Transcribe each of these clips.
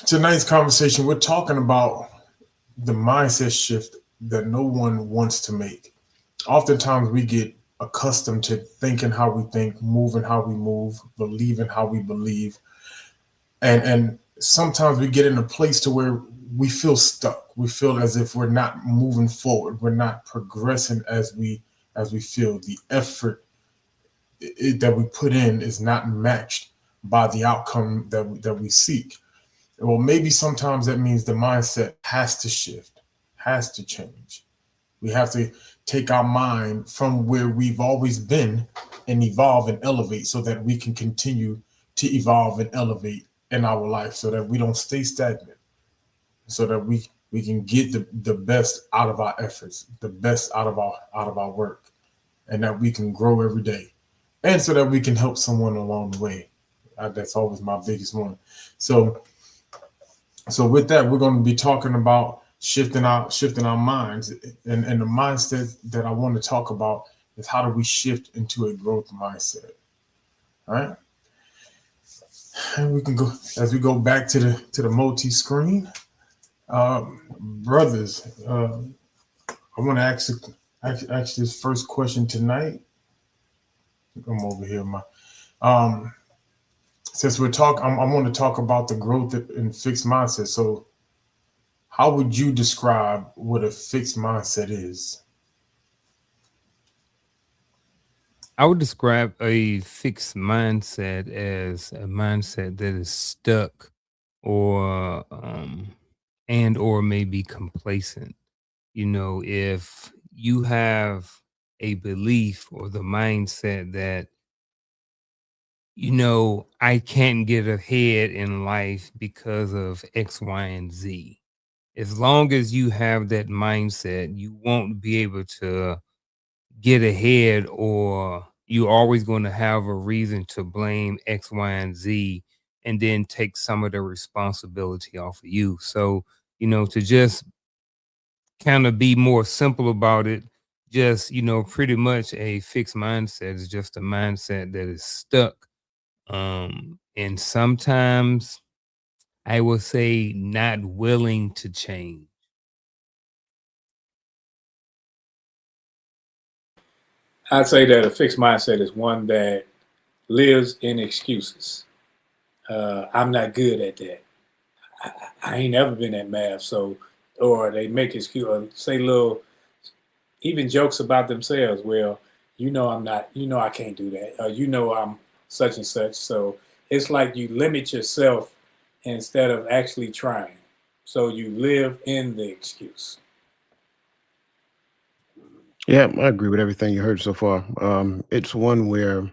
Tonight's conversation, we're talking about the mindset shift that no one wants to make. Oftentimes, we get accustomed to thinking how we think, moving how we move, believing how we believe, and sometimes we get in a place to where we feel stuck. We feel as if we're not moving forward. We're not progressing as we feel. The effort that we put in is not matched by the outcome that we seek. Well, maybe sometimes that means the mindset has to shift, has to change. We have to take our mind from where we've always been and evolve and elevate so that we can continue to evolve and elevate in our life so that we don't stay stagnant, so that we can get the best out of our efforts, the best out of our work, and that we can grow every day. And so that we can help someone along the way. That's always my biggest one. So so with that, we're going to be talking about shifting our minds, and the mindset that I want to talk about is how do we shift into a growth mindset. All right, and we can go as we go back to the multi screen. Brothers, I want to ask this first question tonight. I'm over here, my um. Since I want to talk about the growth and fixed mindset. So, how would you describe what a fixed mindset is? I would describe a fixed mindset as a mindset that is stuck or and or maybe complacent. If you have a belief or the mindset that I can't get ahead in life because of X, Y, and Z. As long as you have that mindset, you won't be able to get ahead, or you're always going to have a reason to blame X, Y, and Z and then take some of the responsibility off of you. So, to just kind of be more simple about it, just, pretty much a fixed mindset is just a mindset that is stuck. And sometimes I will say not willing to change. I'd say that a fixed mindset is one that lives in excuses. I'm not good at that. I ain't never been at math, so or they make excuse or say little even jokes about themselves. Well, I'm not. I can't do that. I'm such and such. So it's like you limit yourself instead of actually trying. So you live in the excuse. Yeah, I agree with everything you heard so far. It's one where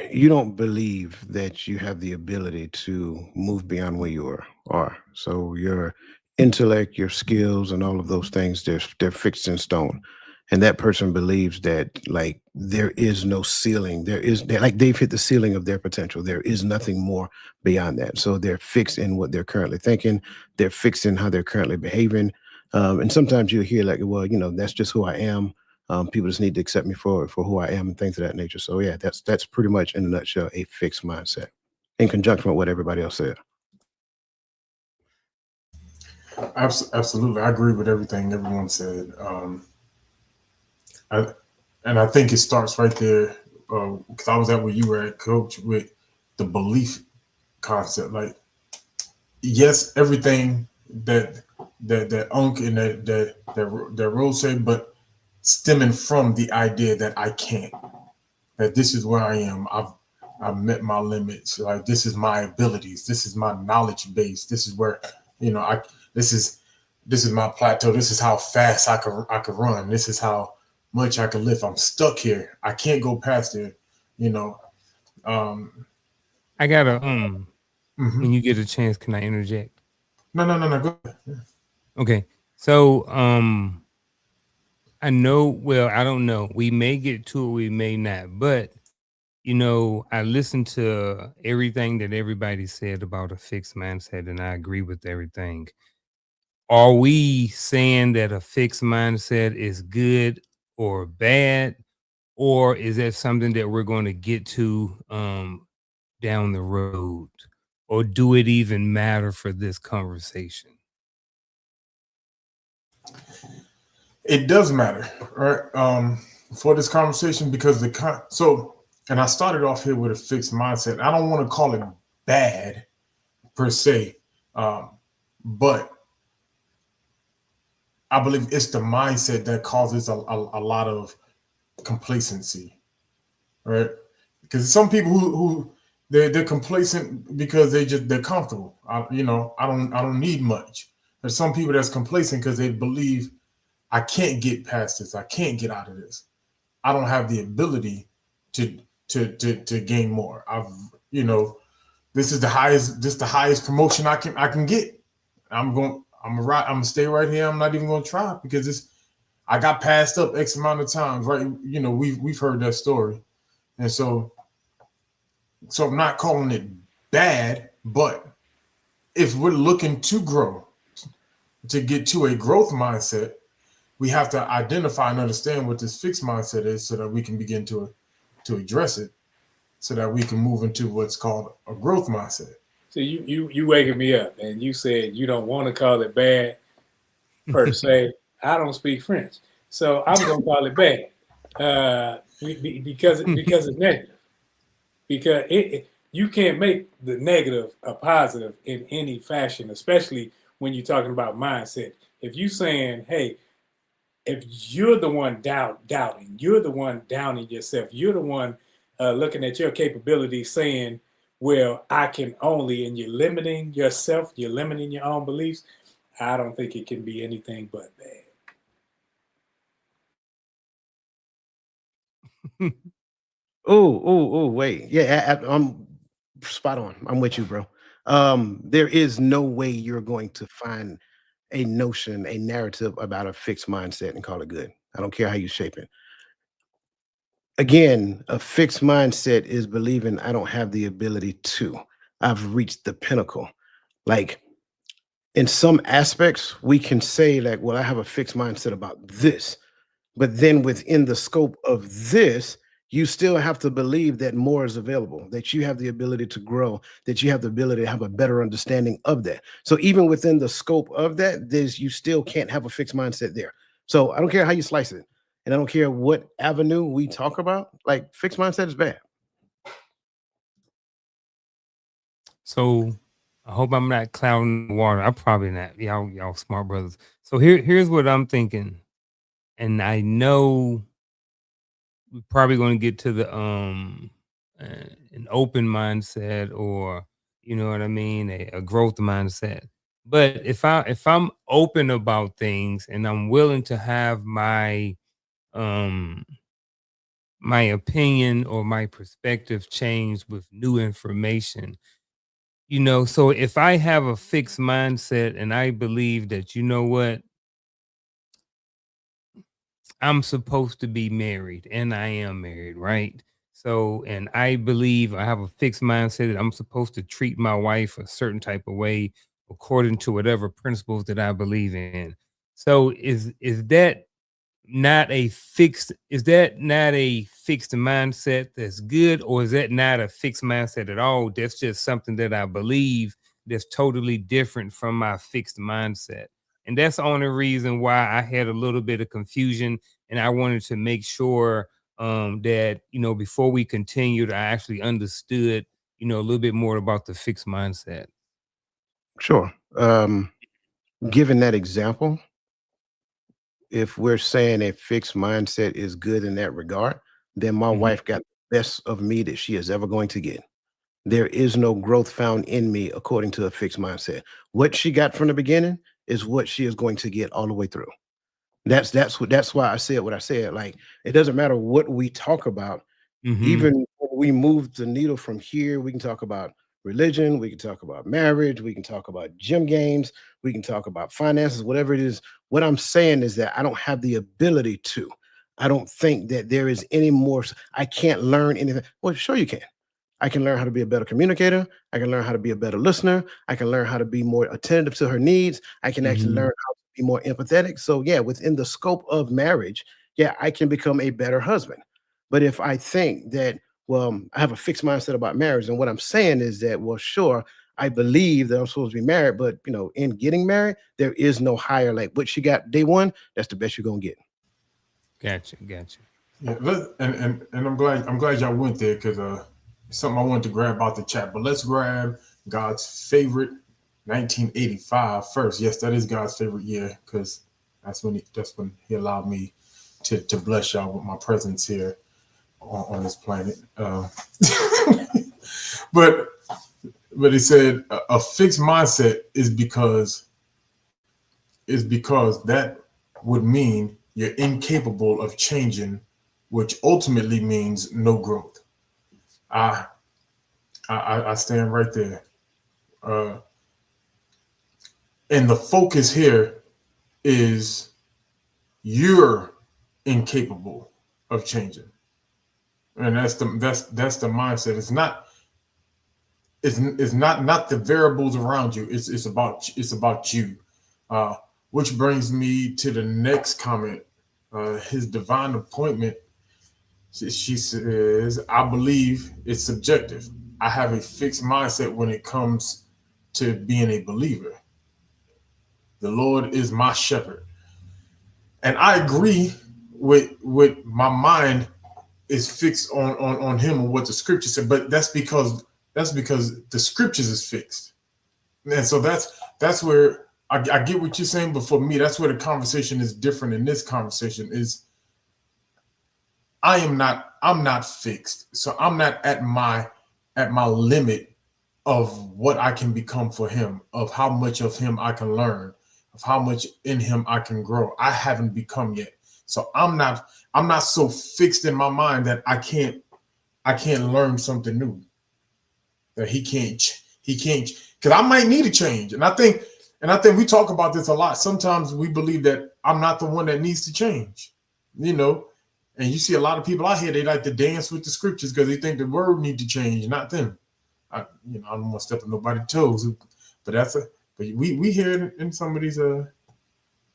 you don't believe that you have the ability to move beyond where you are. So your intellect, your skills, and all of those things, they're fixed in stone. And that person believes that like there is no ceiling. They're like they've hit the ceiling of their potential. There is nothing more beyond that. So they're fixed in what they're currently thinking. They're fixed in how they're currently behaving. And sometimes you hear like, well, that's just who I am. People just need to accept me for who I am and things of that nature. So yeah, that's pretty much in a nutshell a fixed mindset, in conjunction with what everybody else said. Absolutely, I agree with everything everyone said. I, and I think it starts right there because I was at where you were at, Coach, with the belief concept. Like, yes, everything that Unc and that Rose said, but stemming from the idea that I can't, that this is where I am. I've met my limits. Like this is my abilities. This is my knowledge base. This is where I this is this is my plateau. This is how fast I could run. This is how much I can lift. I'm stuck here. I can't go past there. You know. Um. I gotta Mhm. when you get a chance, can I interject? No, no, no, no. Go ahead. Okay. So I know, well, I don't know. We may get to it, we may not. But I listened to everything that everybody said about a fixed mindset, and I agree with everything. Are we saying that a fixed mindset is good or bad, or is that something that we're going to get to down the road? or do it even matter for this conversation? It does matter, right? For this conversation because and I started off here with a fixed mindset. I don't want to call it bad per se, um, but I believe it's the mindset that causes a lot of complacency, right? Because some people who they're complacent because they're comfortable. I don't need much. There's some people that's complacent because they believe I can't get past this. I can't get out of this. I don't have the ability to to gain more. This is the highest. This is the highest promotion I can get. I'm gonna stay right here. I'm not even gonna try because I got passed up X amount of times, right? We've heard that story, and so I'm not calling it bad, but if we're looking to grow, to get to a growth mindset, we have to identify and understand what this fixed mindset is so that we can begin to address it so that we can move into what's called a growth mindset. So you waking me up, and you said you don't want to call it bad per se. I don't speak French, so I'm gonna call it bad because it's negative. Because you can't make the negative a positive in any fashion, especially when you're talking about mindset. If you saying, hey, if you're the one doubting, you're the one downing yourself, you're the one looking at your capabilities saying, well, I can only, and you're limiting yourself, you're limiting your own beliefs, I don't think it can be anything but Hmm. Wait. Yeah, I'm spot on. I'm with you, bro. There is no way you're going to find a notion, a narrative about a fixed mindset and call it good. I don't care how you shape it. Again, a fixed mindset is believing I don't have the ability to. I've reached the pinnacle. Like in some aspects, we can say like, well, I have a fixed mindset about this. But then within the scope of this, you still have to believe that more is available, that you have the ability to grow, that you have the ability to have a better understanding of that. So even within the scope of that, there's you still can't have a fixed mindset there. So I don't care how you slice it, and I don't care what avenue we talk about. Like fixed mindset is bad. So I hope I'm not clouding the water. I'm probably not. Y'all smart brothers. So here's what I'm thinking. And I know we're probably going to get to the an open mindset, or you know what I mean, a growth mindset. But if I'm open about things and I'm willing to have um my opinion or my perspective change with new information, so if I have a fixed mindset and I believe that, you know what, I'm supposed to be married and I am married, right? So, and I believe I have a fixed mindset that I'm supposed to treat my wife a certain type of way according to whatever principles that I believe in. So, is that not a fixed mindset that's good, or is that not a fixed mindset at all? That's just something that I believe that's totally different from my fixed mindset. And that's the only reason why I had a little bit of confusion, and I wanted to make sure that, before we continued, I actually understood, a little bit more about the fixed mindset. Sure. Given that example, if we're saying a fixed mindset is good in that regard, then my Mhm. wife got the best of me that she is ever going to get. There is no growth found in me according to a fixed mindset. What she got from the beginning is what she is going to get all the way through. That's why I said what I said. Like it doesn't matter what we talk about, Mhm. even when we move the needle from here, we can talk about religion, we can talk about marriage, we can talk about gym games, we can talk about finances, whatever it is. What I'm saying is that I don't have the ability to. I don't think that there is any more. I can't learn anything. Well, sure you can. I can learn how to be a better communicator. I can learn how to be a better listener. I can learn how to be more attentive to her needs. I can actually learn Mhm. how to be more empathetic. So, yeah, within the scope of marriage, yeah, I can become a better husband. But if I think that, well, I have a fixed mindset about marriage, and what I'm saying is that, well, sure, I believe that I'm supposed to be married, but in getting married, there is no higher, like what she got day one, that's the best you're gonna get. Gotcha. Yeah, and I'm glad y'all went there because something I wanted to grab out the chat. But let's grab God's favorite 1985 first. Yes, that is God's favorite year because that's when he allowed me to bless y'all with my presence here on this planet. But he said a fixed mindset is because that would mean you're incapable of changing, which ultimately means no growth. I I stand right there. Uh, and the focus here is you're incapable of changing, and that's the mindset. It's not the variables around you. It's about you. Uh, which brings me to the next comment. His divine appointment. She says, "I believe it's subjective. I have a fixed mindset when it comes to being a believer. The Lord is my shepherd." And I agree with my mind is fixed on him and what the scripture said, but that's because the scriptures is fixed. And so that's where I get what you're saying, but for me, that's where the conversation is different in this conversation is I'm not fixed. So I'm not at my limit of what I can become for him, of how much of him I can learn, of how much in him I can grow. I haven't become yet. So I'm not so fixed in my mind that I can't learn something new. That he can't because I might need a change. And I think we talk about this a lot. Sometimes we believe that I'm not the one that needs to change. You know, and you see a lot of people out here, they like to dance with the scriptures because they think the word need to change, not them. I don't want to step on nobody's toes, but we hear it in some of these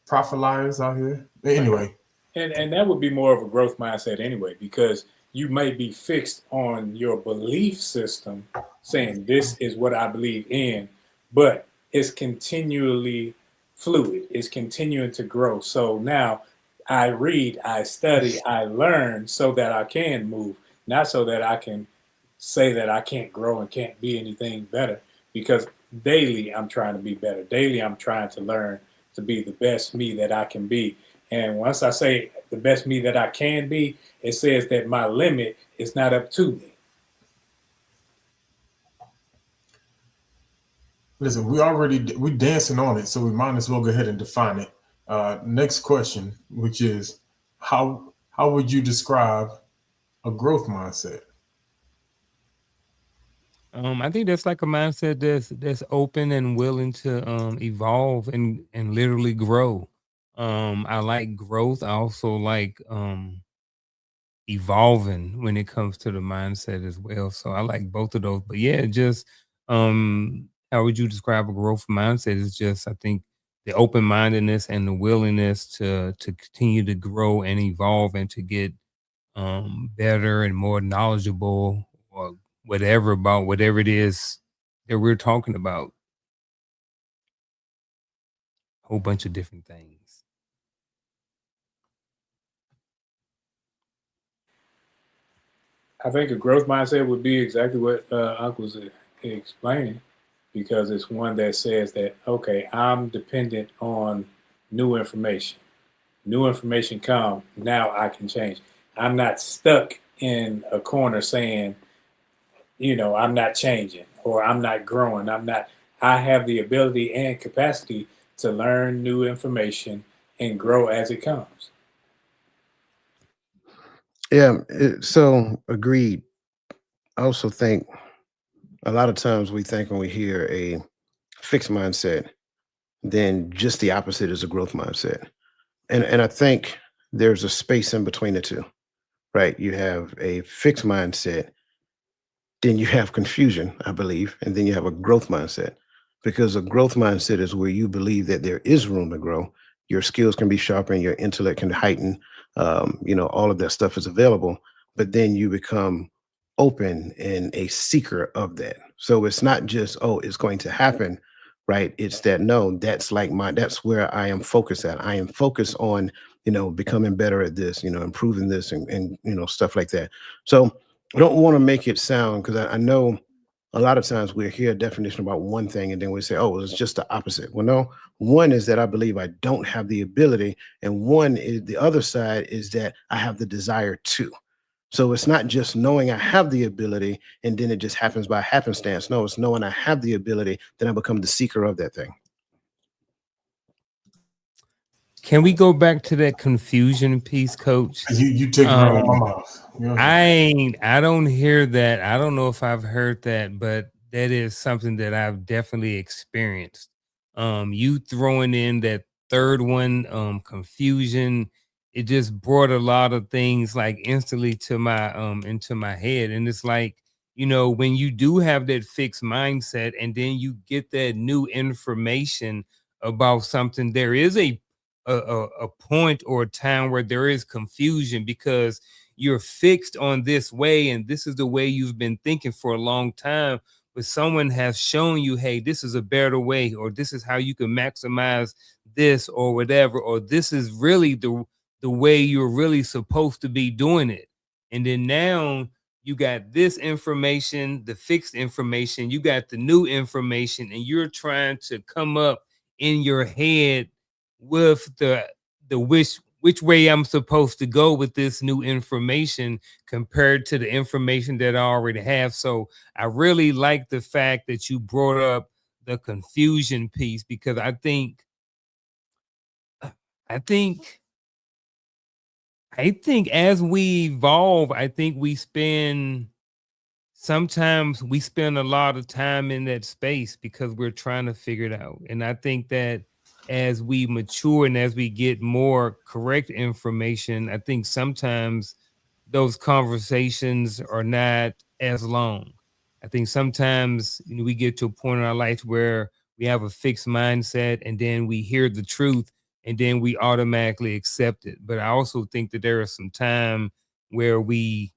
prophet liars out here. Anyway, And that would be more of a growth mindset anyway, because you may be fixed on your belief system, saying this is what I believe in, but it's continually fluid. It's continuing to grow. So now I read, I study, I learn so that I can move, not so that I can say that I can't grow and can't be anything better. Because daily I'm trying to be better. Daily I'm trying to learn to be the best me that I can be. And once I say the best me that I can be, it says that my limit is not up to me. listen, we dancing on it, so we might as well go ahead and define it. Next question, which is how would you describe a growth mindset? I think that's like a mindset that's open and willing to evolve and literally grow. I like growth. I also like evolving when it comes to the mindset as well. So I like both of those. But yeah, just how would you describe a growth mindset? Is just I think the open mindedness and the willingness to continue to grow and evolve and to get better and more knowledgeable or whatever about whatever it is that we're talking about. A whole bunch of different things. I think a growth mindset would be exactly what Uncle was explaining, because it's one that says that, okay, I'm dependent on new information. New information come, now I can change. I'm not stuck in a corner saying, I'm not changing or I'm not growing. I have the ability and capacity to learn new information and grow as it comes. Yeah, so agreed. I also think a lot of times we think when we hear a fixed mindset, then just the opposite is a growth mindset. And I think there's a space in between the two, right? You have a fixed mindset, then you have confusion, I believe, and then you have a growth mindset. Because a growth mindset is where you believe that there is room to grow. Your skills can be sharpened, your intellect can heighten, all of that stuff is available. But then you become open and a seeker of that. So it's not just, oh, it's going to happen, right? It's that, no, that's like that's where I am focused at. I am focused on, becoming better at this, improving this and stuff like that. So I don't want to make it sound, because I know a lot of times we hear a definition about one thing and then we say, oh, well, it's just the opposite. Well, no, one is that I believe I don't have the ability, and one is the other side is that I have the desire to. So it's not just knowing I have the ability and then it just happens by happenstance. No, it's knowing I have the ability, then I become the seeker of that thing. Can we go back to that confusion piece, Coach? You take it right out of my mouth. I don't hear that. I don't know if I've heard that, but that is something that I've definitely experienced. You throwing in that third one, confusion, it just brought a lot of things like instantly to my into my head. And it's like, when you do have that fixed mindset and then you get that new information about something, there is a point or a time where there is confusion because you're fixed on this way and this is the way you've been thinking for a long time, but someone has shown you, hey, this is a better way, or this is how you can maximize this or whatever, or this is really the way you're really supposed to be doing it. And then now you got this information, the fixed information, you got the new information, and you're trying to come up in your head with the which way I'm supposed to go with this new information compared to the information that I already have. So I really like the fact that you brought up the confusion piece, because I think I think as we evolve, I think sometimes we spend a lot of time in that space because we're trying to figure it out. And I think that as we mature and as we get more correct information, I think sometimes those conversations are not as long. I think sometimes we get to a point in our life where we have a fixed mindset and then we hear the truth and then we automatically accept it. But I also think that there is some time where we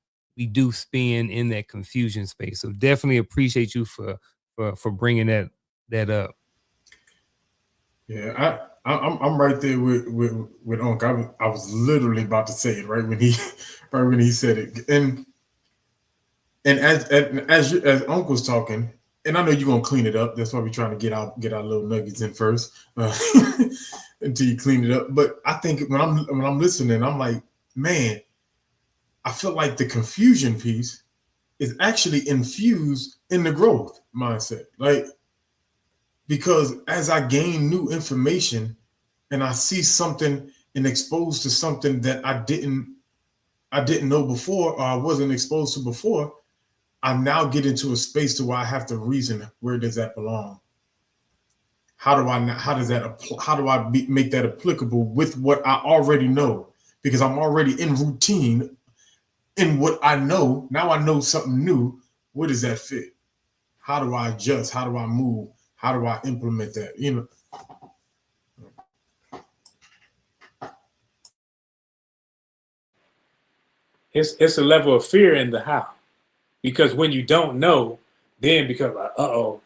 do spin in that confusion space. So definitely appreciate you for bringing that up. Yeah, I'm right there with Unc. I was literally about to say it right when he right when he said it, and as Unc was talking, and I know you're gonna clean it up. That's why we're trying to get our little nuggets in first, until you clean it up. But I think when I'm listening, I'm like, man, I feel like the confusion piece is actually infused in the growth mindset, like, because as I gain new information and I see something and exposed to something that I didn't know before, or I wasn't exposed to before, I now get into a space to where I have to reason, where does that belong? How do I make that applicable with what I already know? Because I'm already in routine in what I know. Now I know something new. Where does that fit? How do I adjust? How do I move? How do I implement that? It's a level of fear in the how, because when you don't know, then because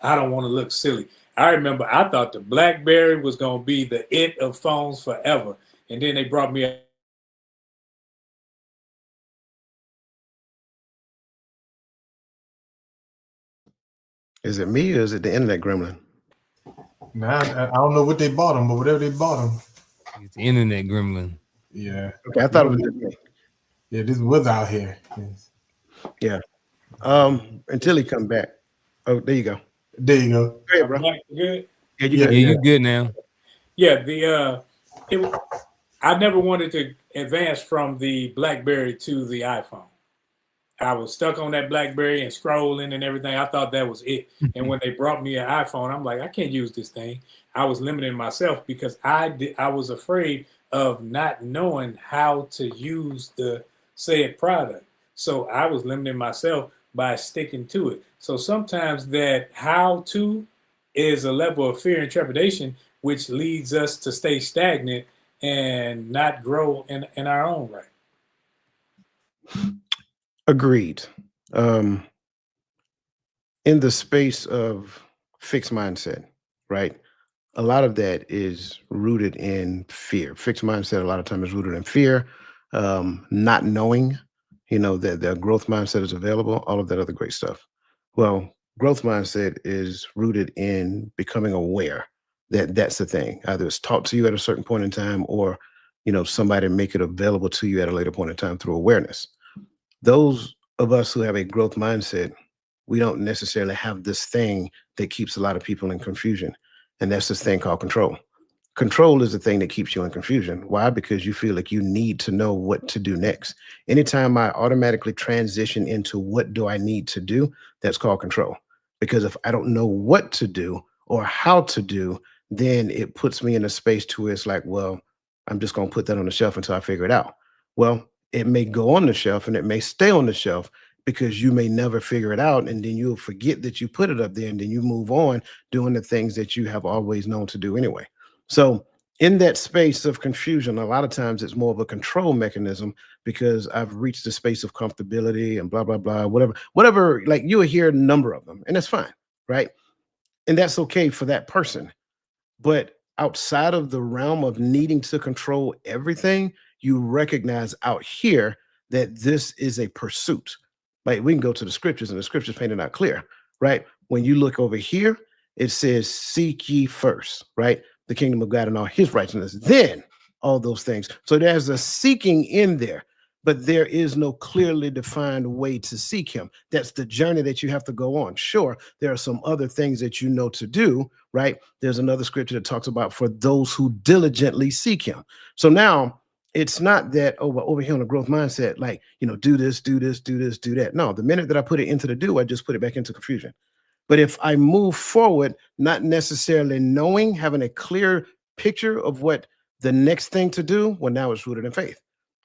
I don't want to look silly. I remember I thought the BlackBerry was gonna be the it of phones forever, and then they brought me a Is it me or is it the internet gremlin? Now I don't know what they bought them, but whatever they bought them, It's the internet gremlin. yeah. Okay, I thought it was just me. Yeah, this was out here. Yes. Yeah. Until he come back. Oh, there you go. There you go. Go ahead, bro. good. Yeah, you Yeah, good. Yeah, you're good now. Yeah, I never wanted to advance from the BlackBerry to the iPhone. I was stuck on that BlackBerry and scrolling and everything. I thought that was it. And when they brought me an iPhone, I'm like, I can't use this thing. I was limiting myself because I was afraid of not knowing how to use the said product. So I was limiting myself by sticking to it. So sometimes that how to is a level of fear and trepidation, which leads us to stay stagnant and not grow in our own right. Agreed. In in the space of fixed mindset, right? A lot of that is rooted in fear. Fixed mindset, a lot of times, is rooted in fear, not knowing, that the growth mindset is available, all of that other great stuff. Well, growth mindset is rooted in becoming aware that that's the thing. Either it's taught to you at a certain point in time, or somebody make it available to you at a later point in time through awareness. Those of us who have a growth mindset, we don't necessarily have this thing that keeps a lot of people in confusion. And that's this thing called control. Control is the thing that keeps you in confusion. Why? Because you feel like you need to know what to do next. Anytime I automatically transition into what do I need to do, that's called control. Because if I don't know what to do or how to do, then it puts me in a space to where it's like, well, I'm just going to put that on the shelf until I figure it out. Well, it may go on the shelf and it may stay on the shelf because you may never figure it out. And then you'll forget that you put it up there, and then you move on doing the things that you have always known to do anyway. So, in that space of confusion, a lot of times it's more of a control mechanism because I've reached the space of comfortability and blah, blah, blah, whatever, like you'll hear a number of them, and that's fine, right? And that's okay for that person. But outside of the realm of needing to control everything, you recognize out here that this is a pursuit. Like we can go to the scriptures, and the scriptures paint it out clear, right? When you look over here, it says, seek ye first, right? The kingdom of God and all his righteousness, then all those things. So there's a seeking in there, but there is no clearly defined way to seek him. That's the journey that you have to go on. Sure, there are some other things that you know to do, right? There's another scripture that talks about for those who diligently seek him. So now it's not that, oh, well, over here on the growth mindset, like, do this, do this, do this, do that. No, the minute that I put it into the do, I just put it back into confusion. But if I move forward, not necessarily knowing, having a clear picture of what the next thing to do, well, now it's rooted in faith,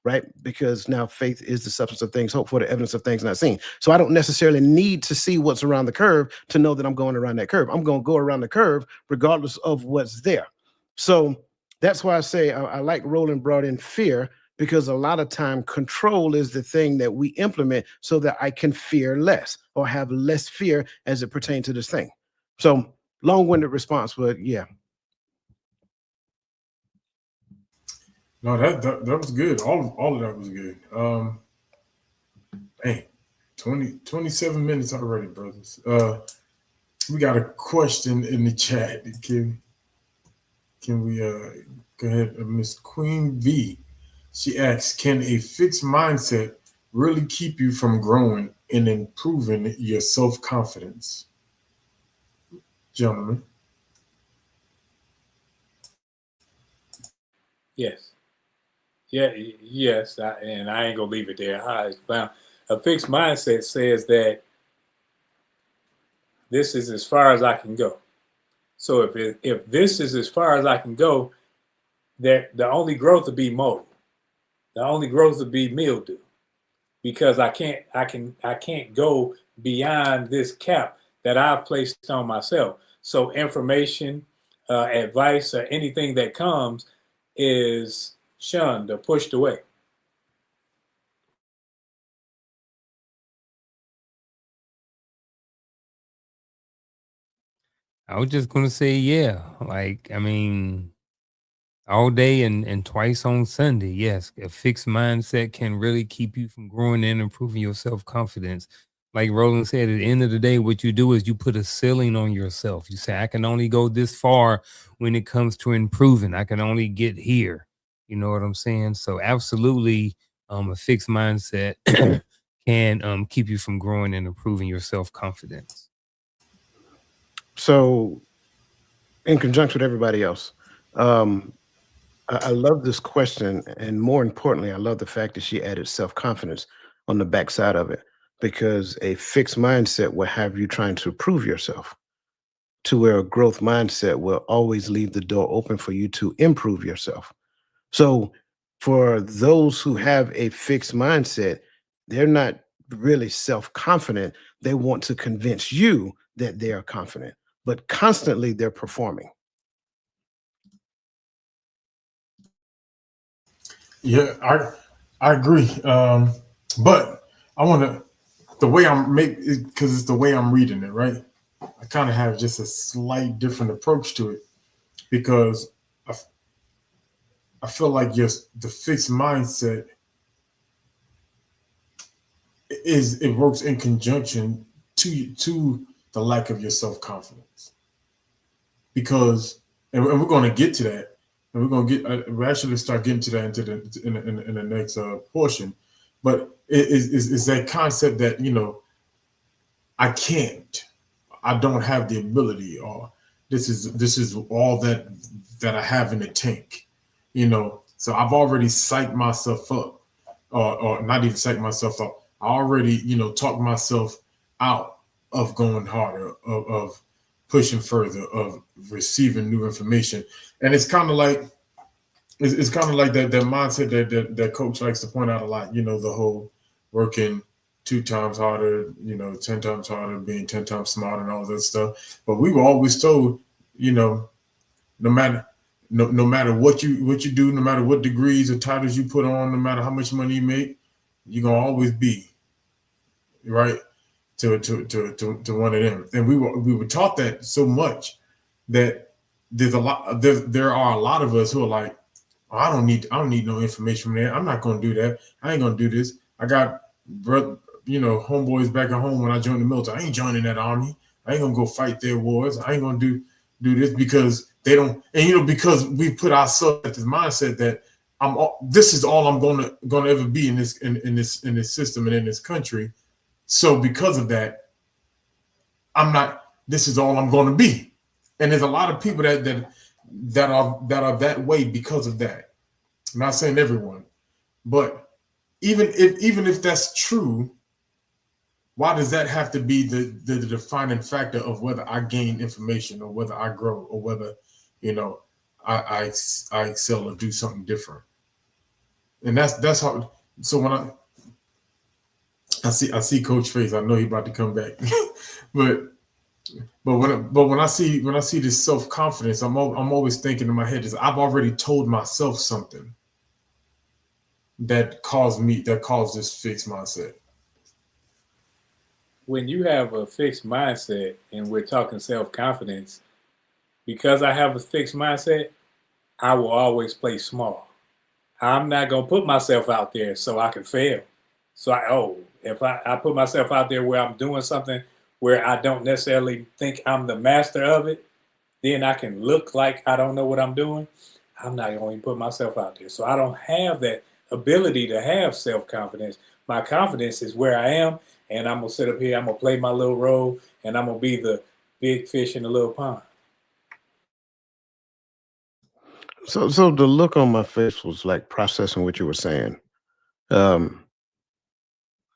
right? Because now faith is the substance of things hoped for, the evidence of things not seen. So I don't necessarily need to see what's around the curve to know that I'm going around that curve. I'm going to go around the curve regardless of what's there. So that's why I say I like Roland brought in fear, because a lot of time control is the thing that we implement so that I can fear less or have less fear as it pertains to this thing. So long-winded response, but yeah. No, that was good. All of that was good. Hey, 27 minutes already, brothers. We got a question in the chat. Can we go ahead, Miss Queen V? She asks, can a fixed mindset really keep you from growing and improving your self-confidence? Gentlemen. Yes. Yeah, yes, and I ain't gonna leave it there. A fixed mindset says that this is as far as I can go. So if this is as far as I can go, that the only growth would be mold. The only growth would be mildew, because I can't go beyond this cap that I've placed on myself. So information, advice, or anything that comes is shunned or pushed away. I was just gonna say, yeah. Like, I mean, all day and twice on Sunday. Yes, a fixed mindset can really keep you from growing and improving your self confidence. Like Roland said, at the end of the day, what you do is you put a ceiling on yourself. You say, I can only go this far when it comes to improving. I can only get here. You know what I'm saying? So absolutely, a fixed mindset can keep you from growing and improving your self confidence. So in conjunction with everybody else, I love this question, and more importantly, I love the fact that she added self-confidence on the backside of it, because a fixed mindset will have you trying to prove yourself, to where a growth mindset will always leave the door open for you to improve yourself. So for those who have a fixed mindset, they're not really self-confident. They want to convince you that they are confident, but constantly they're performing. Yeah, I agree. But I want to the way I'm because it's the way I'm reading it, right? I kind of have just a slight different approach to it because I, I feel like just the fixed mindset it works in conjunction to the lack of your self confidence because and we're going to get to that and we're going to get we actually start getting to that into in the next portion, but is that concept that I can't, I don't have the ability, or this is all that I have in the tank, So I've already psyched myself up, or not even psyched myself up. I already, talked myself out of going harder, of pushing further, of receiving new information, and it's kind of like that mindset that coach likes to point out a lot. The whole working 2 times harder, 10 times harder, being 10 times smarter, and all that stuff. But we were always told, you know, no matter no matter what you do, no matter what degrees or titles you put on, no matter how much money you make, you're gonna always be right to one of them. And we were taught that so much that there are a lot of us who are like, oh, I don't need no information from there. I'm not gonna do that. I ain't gonna do this. I got brother, homeboys back at home when I joined the military. I ain't joining that army. I ain't gonna go fight their wars. I ain't gonna do this because they don't. And because we put ourselves at this mindset that this is all I'm gonna ever be in this system and in this country. So because of that, I'm not. This is all I'm gonna be. And there's a lot of people that are that way because of that. I'm not saying everyone, but even if that's true, why does that have to be the defining factor of whether I gain information or whether I grow or whether you know I excel or do something different? And that's how. So when I see Coach Face, I know he about to come back, but when I see this self confidence, I'm always thinking in my head is I've already told myself something that caused this fixed mindset. When you have a fixed mindset, and we're talking self-confidence, because I have a fixed mindset, I will always play small. I'm not going to put myself out there so I can fail. So if I put myself out there where I'm doing something where I don't necessarily think I'm the master of it, then I can look like I don't know what I'm doing. I'm not going to put myself out there. So I don't have that ability to have self-confidence. My confidence is where I am, and I'm going to sit up here, I'm going to play my little role, and I'm going to be the big fish in the little pond. So the look on my face was like processing what you were saying. Um,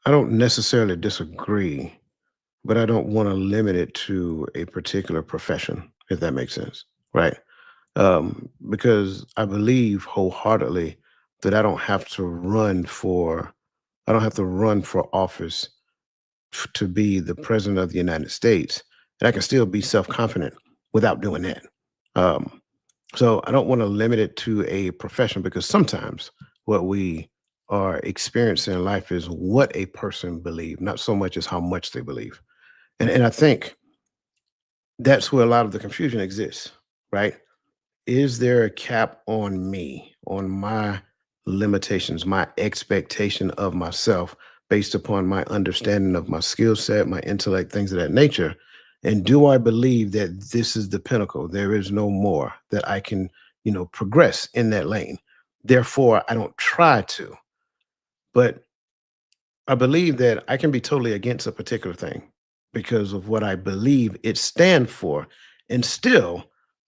I don't necessarily disagree, but I don't want to limit it to a particular profession, if that makes sense, right? Because I believe wholeheartedly that I don't have to run for office to be the president of the United States, and I can still be self-confident without doing that. Um, so I don't want to limit it to a profession because sometimes what we are experiencing in life is what a person believes, not so much as how much they believe. And I think that's where a lot of the confusion exists, right? Is there a cap on me, on my limitations, my expectation of myself based upon my understanding of my skill set, my intellect, things of that nature? And do I believe that this is the pinnacle? There is no more that I can, progress in that lane. Therefore, I don't try to. But I believe that I can be totally against a particular thing because of what I believe it stands for and still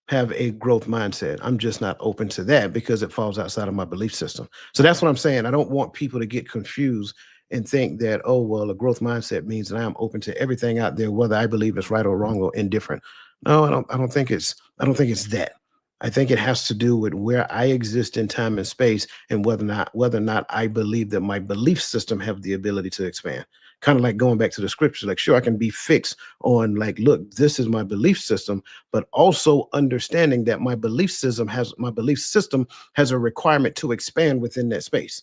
have a growth mindset. I'm just not open to that because it falls outside of my belief system. So that's what I'm saying. I don't want people to get confused and think that, oh, well, a growth mindset means that I'm open to everything out there, whether I believe it's right or wrong or indifferent. No, I don't think it's that. I think it has to do with where I exist in time and space and whether or not I believe that my belief system have the ability to expand. Kind of like going back to the scriptures, like sure, I can be fixed on like, look, this is my belief system, but also understanding that my belief system has a requirement to expand within that space.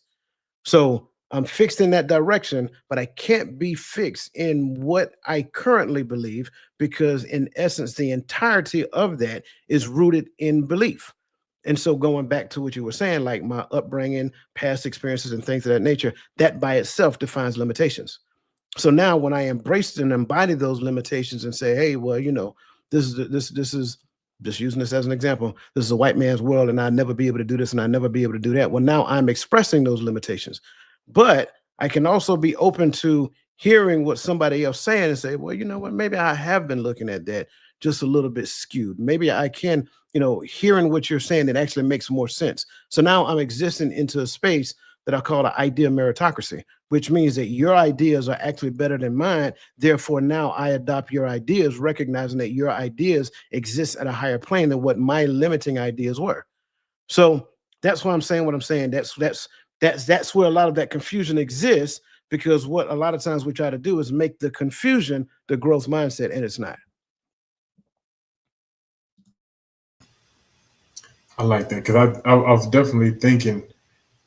So I'm fixed in that direction, but I can't be fixed in what I currently believe, because in essence, the entirety of that is rooted in belief. And so going back to what you were saying, like my upbringing, past experiences, and things of that nature, that by itself defines limitations. So now when I embrace and embody those limitations and say, hey, well, this is just using this as an example. This is a white man's world, and I'll never be able to do this, and I'll never be able to do that. Well, now I'm expressing those limitations. But I can also be open to hearing what somebody else saying and say, well, you know what, maybe I have been looking at that just a little bit skewed. Maybe I can, hearing what you're saying, it actually makes more sense. So now I'm existing into a space that I call the idea meritocracy, which means that your ideas are actually better than mine. Therefore, now I adopt your ideas, recognizing that your ideas exist at a higher plane than what my limiting ideas were. So that's why I'm saying what I'm saying. That's where a lot of that confusion exists, because what a lot of times we try to do is make the confusion the growth mindset, and it's not. I like that, because I was definitely thinking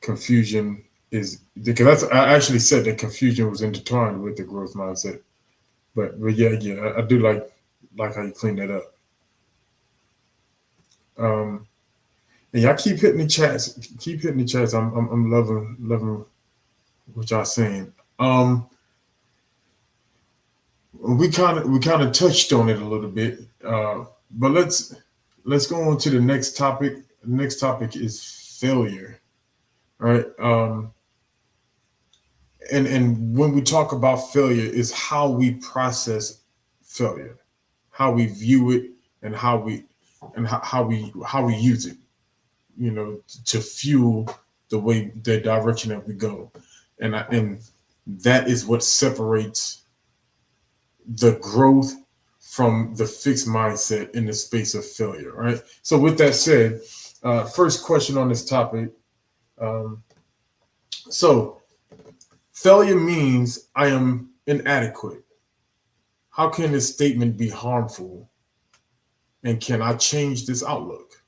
confusion is, because I actually said that confusion was intertwined with the growth mindset. But yeah, I do like how you clean that up. And y'all keep hitting the chats. Keep hitting the chats. I'm loving what y'all saying. We kind of touched on it a little bit, but let's go on to the next topic. The next topic is failure, right? And when we talk about failure, is how we process failure, how we view it, and how we use it, to fuel the direction that we go. And that is what separates the growth from the fixed mindset in the space of failure, right? So with that said, first question on this topic. So failure means I am inadequate. How can this statement be harmful? And can I change this outlook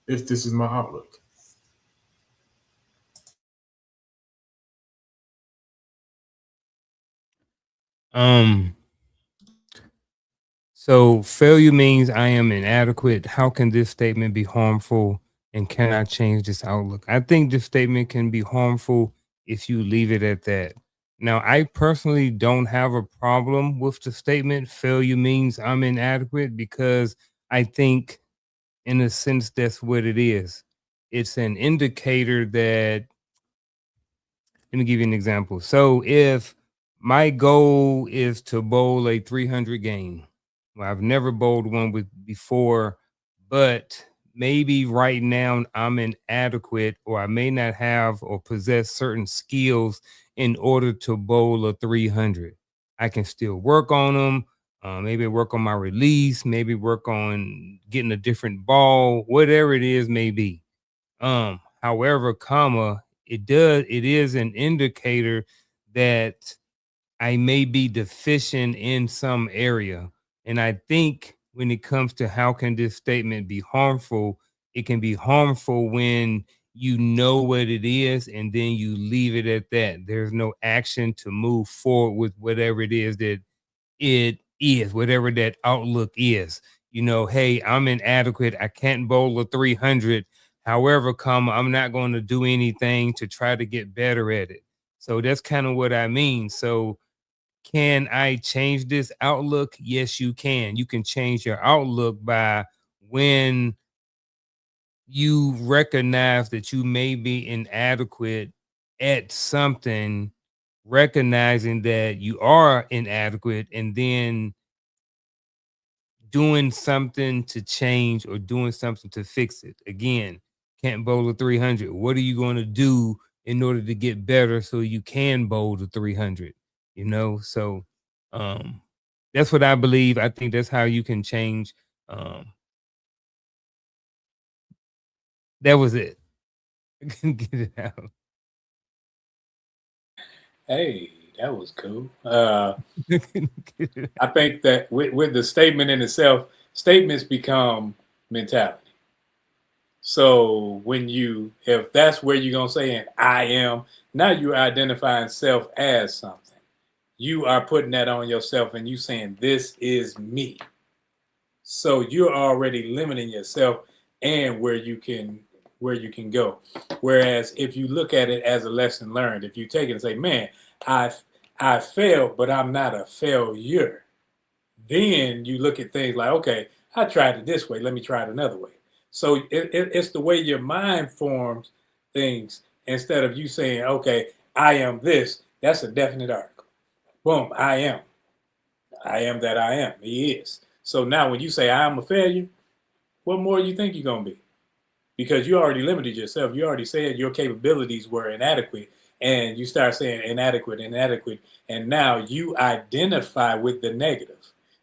if this is my outlook? So failure means I am inadequate. How can this statement be harmful? And can I change this outlook? I think this statement can be harmful if you leave it at that. Now, I personally don't have a problem with the statement failure means I'm inadequate, because I think, in a sense, that's what it is. It's an indicator that, let me give you an example. So if my goal is to bowl a 300 game, well, I've never bowled one before, but maybe right now I'm inadequate, or I may not have or possess certain skills in order to bowl a 300. I can still work on them. Maybe work on my release, maybe work on getting a different ball, whatever it is, maybe. However, it is an indicator that I may be deficient in some area. And I think when it comes to how can this statement be harmful, it can be harmful when you know what it is and then you leave it at that. There's no action to move forward with whatever it is that it is, whatever that outlook is. Hey, I'm inadequate. I can't bowl a 300. However, I'm not going to do anything to try to get better at it. So that's kind of what I mean. So can I change this outlook? Yes, you can. You can change your outlook by, when you recognize that you may be inadequate at something, recognizing that you are inadequate, and then doing something to change or doing something to fix it. Again, can't bowl a 300. What are you going to do in order to get better so you can bowl the 300? So um that's what I believe. I think that's how you can change. That was it. I couldn't get it out. Hey, that was cool. I couldn't get it I out. think that with the statement in itself, statements become mentality. So if that's where you're gonna say, and I am, now you're identifying self as something. You are putting that on yourself, and you saying, "This is me." So you're already limiting yourself and where you can go. Whereas if you look at it as a lesson learned, if you take it and say, "Man, I I failed, but I'm not a failure," then you look at things like, "Okay, I tried it this way. Let me try it another way." So it's the way your mind forms things instead of you saying, "Okay, I am this." That's a definite article. Boom, I am. I am that I am. He is. So now when you say I am a failure, what more you think you're gonna be? Because you already limited yourself. You already said your capabilities were inadequate, and you start saying inadequate, inadequate, and now you identify with the negative.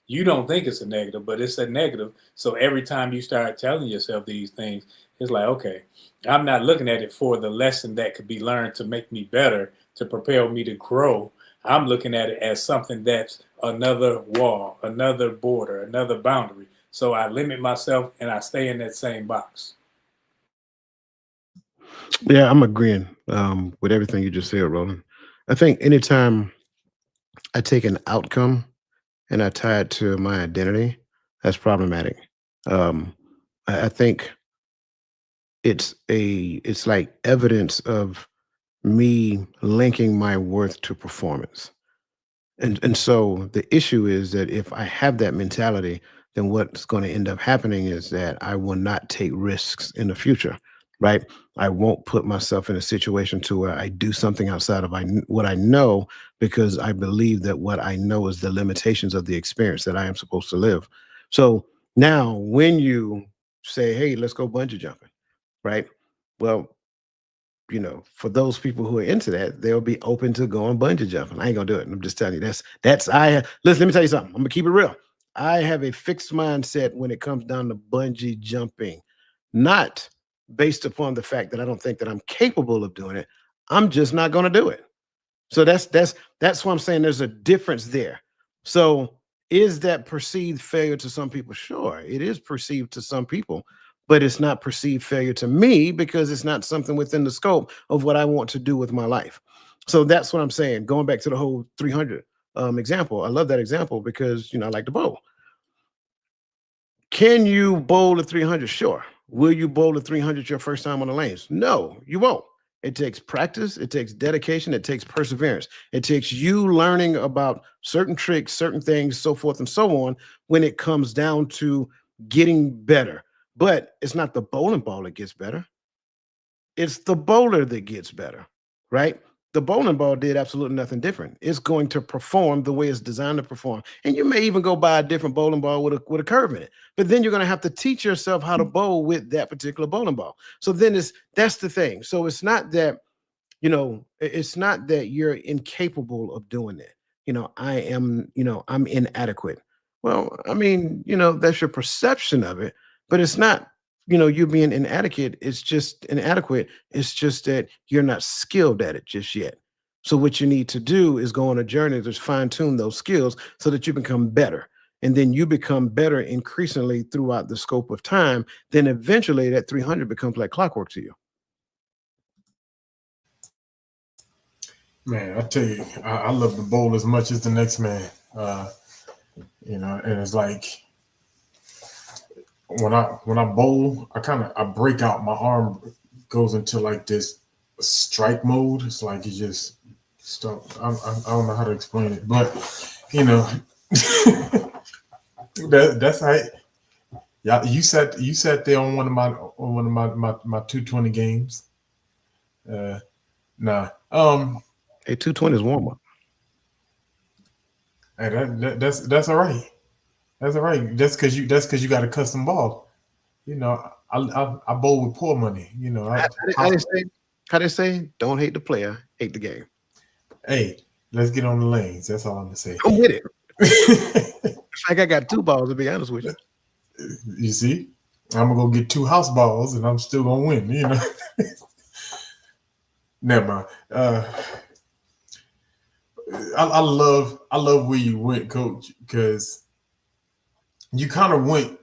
You don't think it's a negative, but it's a negative. So every time you start telling yourself these things, it's like, okay, I'm not looking at it for the lesson that could be learned to make me better, to propel me to grow. I'm looking at it as something that's another wall, another border, another boundary. So I limit myself and I stay in that same box. Yeah, I'm agreeing with everything you just said, Roland. I think anytime I take an outcome and I tie it to my identity, that's problematic. Um, I think it's like evidence of me linking my worth to performance. And so the issue is that if I have that mentality, then what's going to end up happening is that I will not take risks in the future, right? I won't put myself in a situation to where I do something outside of what I know, because I believe that what I know is the limitations of the experience that I am supposed to live. So now when you say, "Hey, let's go bungee jumping," right? Well, for those people who are into that, they'll be open to going bungee jumping. I ain't gonna do it. I'm just telling you, that's listen, let me tell you something. I'm gonna keep it real. I have a fixed mindset when it comes down to bungee jumping, not based upon the fact that I don't think that I'm capable of doing it. I'm just not gonna do it. So that's why I'm saying there's a difference there. So is that perceived failure to some people? Sure, it is perceived to some people, but it's not perceived failure to me because it's not something within the scope of what I want to do with my life. So that's what I'm saying. Going back to the whole 300 example, I love that example because I like to bowl. Can you bowl a 300? Sure. Will you bowl a 300 your first time on the lanes? No, you won't. It takes practice, it takes dedication, it takes perseverance. It takes you learning about certain tricks, certain things, so forth and so on when it comes down to getting better. But it's not the bowling ball that gets better. It's the bowler that gets better, right? The bowling ball did absolutely nothing different. It's going to perform the way it's designed to perform. And you may even go buy a different bowling ball with a curve in it. But then you're going to have to teach yourself how to bowl with that particular bowling ball. So then that's the thing. So it's not that it's not that you're incapable of doing it. I'm inadequate. Well, I mean, that's your perception of it, but it's not, you being inadequate. It's just inadequate. It's just that you're not skilled at it just yet. So what you need to do is go on a journey to fine tune those skills so that you become better. And then you become better increasingly throughout the scope of time. Then eventually that 300 becomes like clockwork to you. Man, I tell you, I love the bowl as much as the next man. And it's like when I bowl, I break out. My arm goes into like this strike mode. It's like you just stop. I don't know how to explain it, but you know, that's how. Yeah, you sat there on one of my 220 games. Nah. A 220 is warm up. Hey, that's all right. That's all right. That's because you got a custom ball. I bowl with poor money. How they say? How they say? Don't hate the player, hate the game. Hey, let's get on the lanes. That's all I'm gonna say. I'm with it. Like I got two balls to be honest with you. You see, I'm gonna go get two house balls, and I'm still gonna win. Never mind. I love where you went, Coach, because you kind of went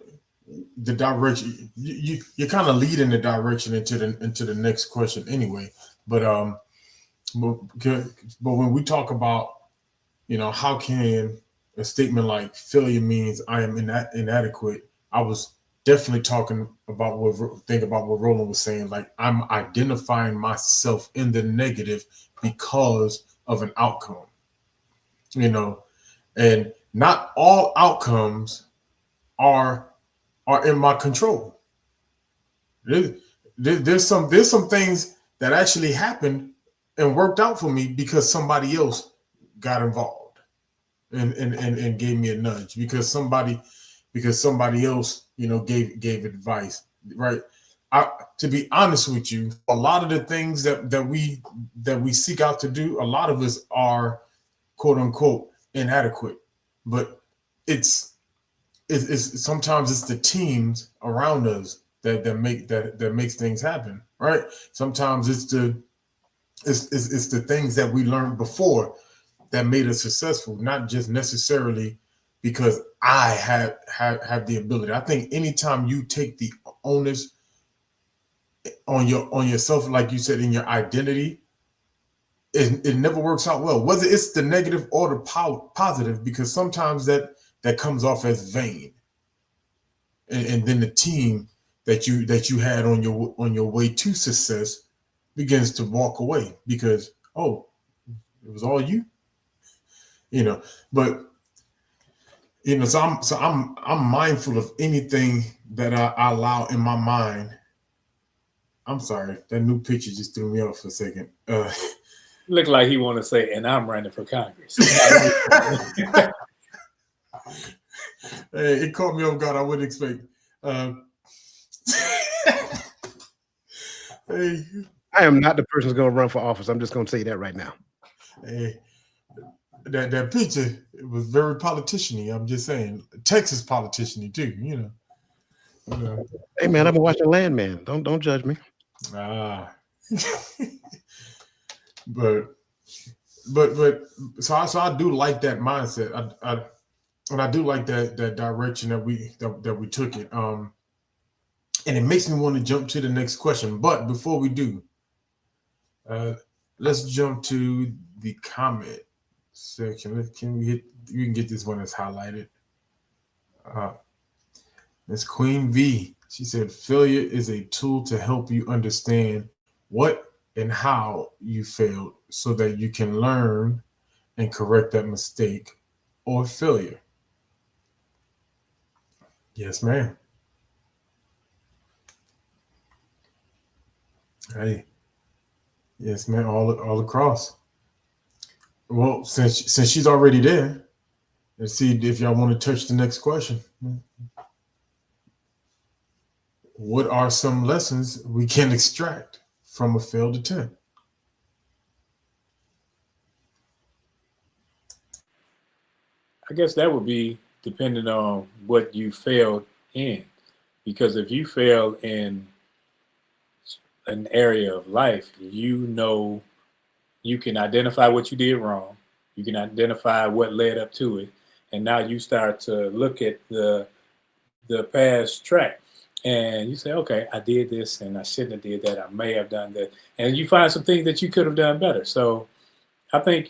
the direction you're kind of leading the direction into the next question anyway. But but, but when we talk about, how can a statement like failure means I am inadequate, I was definitely talking about what Roland was saying. Like, I'm identifying myself in the negative because of an outcome, and not all outcomes are in my control. There- there's some things that actually happened and worked out for me because somebody else got involved and gave me a nudge, because somebody else, gave advice, right? To be honest with you, a lot of the things that we seek out to do, a lot of us are quote unquote inadequate, but it's it's sometimes it's the teams around us that makes things happen, right? Sometimes it's the things that we learned before that made us successful, not just necessarily because I have the ability. I think anytime you take the onus on yourself, like you said, in your identity, it never works out well. Whether it's the negative or the positive, because sometimes that comes off as vain, and then the team that you had on your way to success begins to walk away because, oh, it was all you, you know. But so I'm mindful of anything that I allow in my mind. I'm sorry, that new picture just threw me off for a second. Look like he want to say, and I'm running for Congress. Hey, it caught me off guard. I wouldn't expect. Uh, hey, I am not the person who's going to run for office. I'm just going to say that right now. hey, that picture, it was very politician-y. I'm just saying, Texas politician-y too. Hey, man, I've been watching Landman. Don't judge me. Ah, but so I do like that mindset. And I do like that direction that we took it. And it makes me want to jump to the next question. But before we do, let's jump to the comment section. You can get this one that's highlighted. Miss Queen V. She said, failure is a tool to help you understand what and how you failed so that you can learn and correct that mistake or failure. Yes, ma'am. Hey, yes, ma'am. All across. Well, since she's already there, let's see if y'all want to touch the next question. What are some lessons we can extract from a failed attempt? I guess that would be depending on what you failed in. Because if you fail in an area of life, you can identify what you did wrong. You can identify what led up to it. And now you start to look at the past track and you say, okay, I did this and I shouldn't have did that. I may have done that. And you find some things that you could have done better. So I think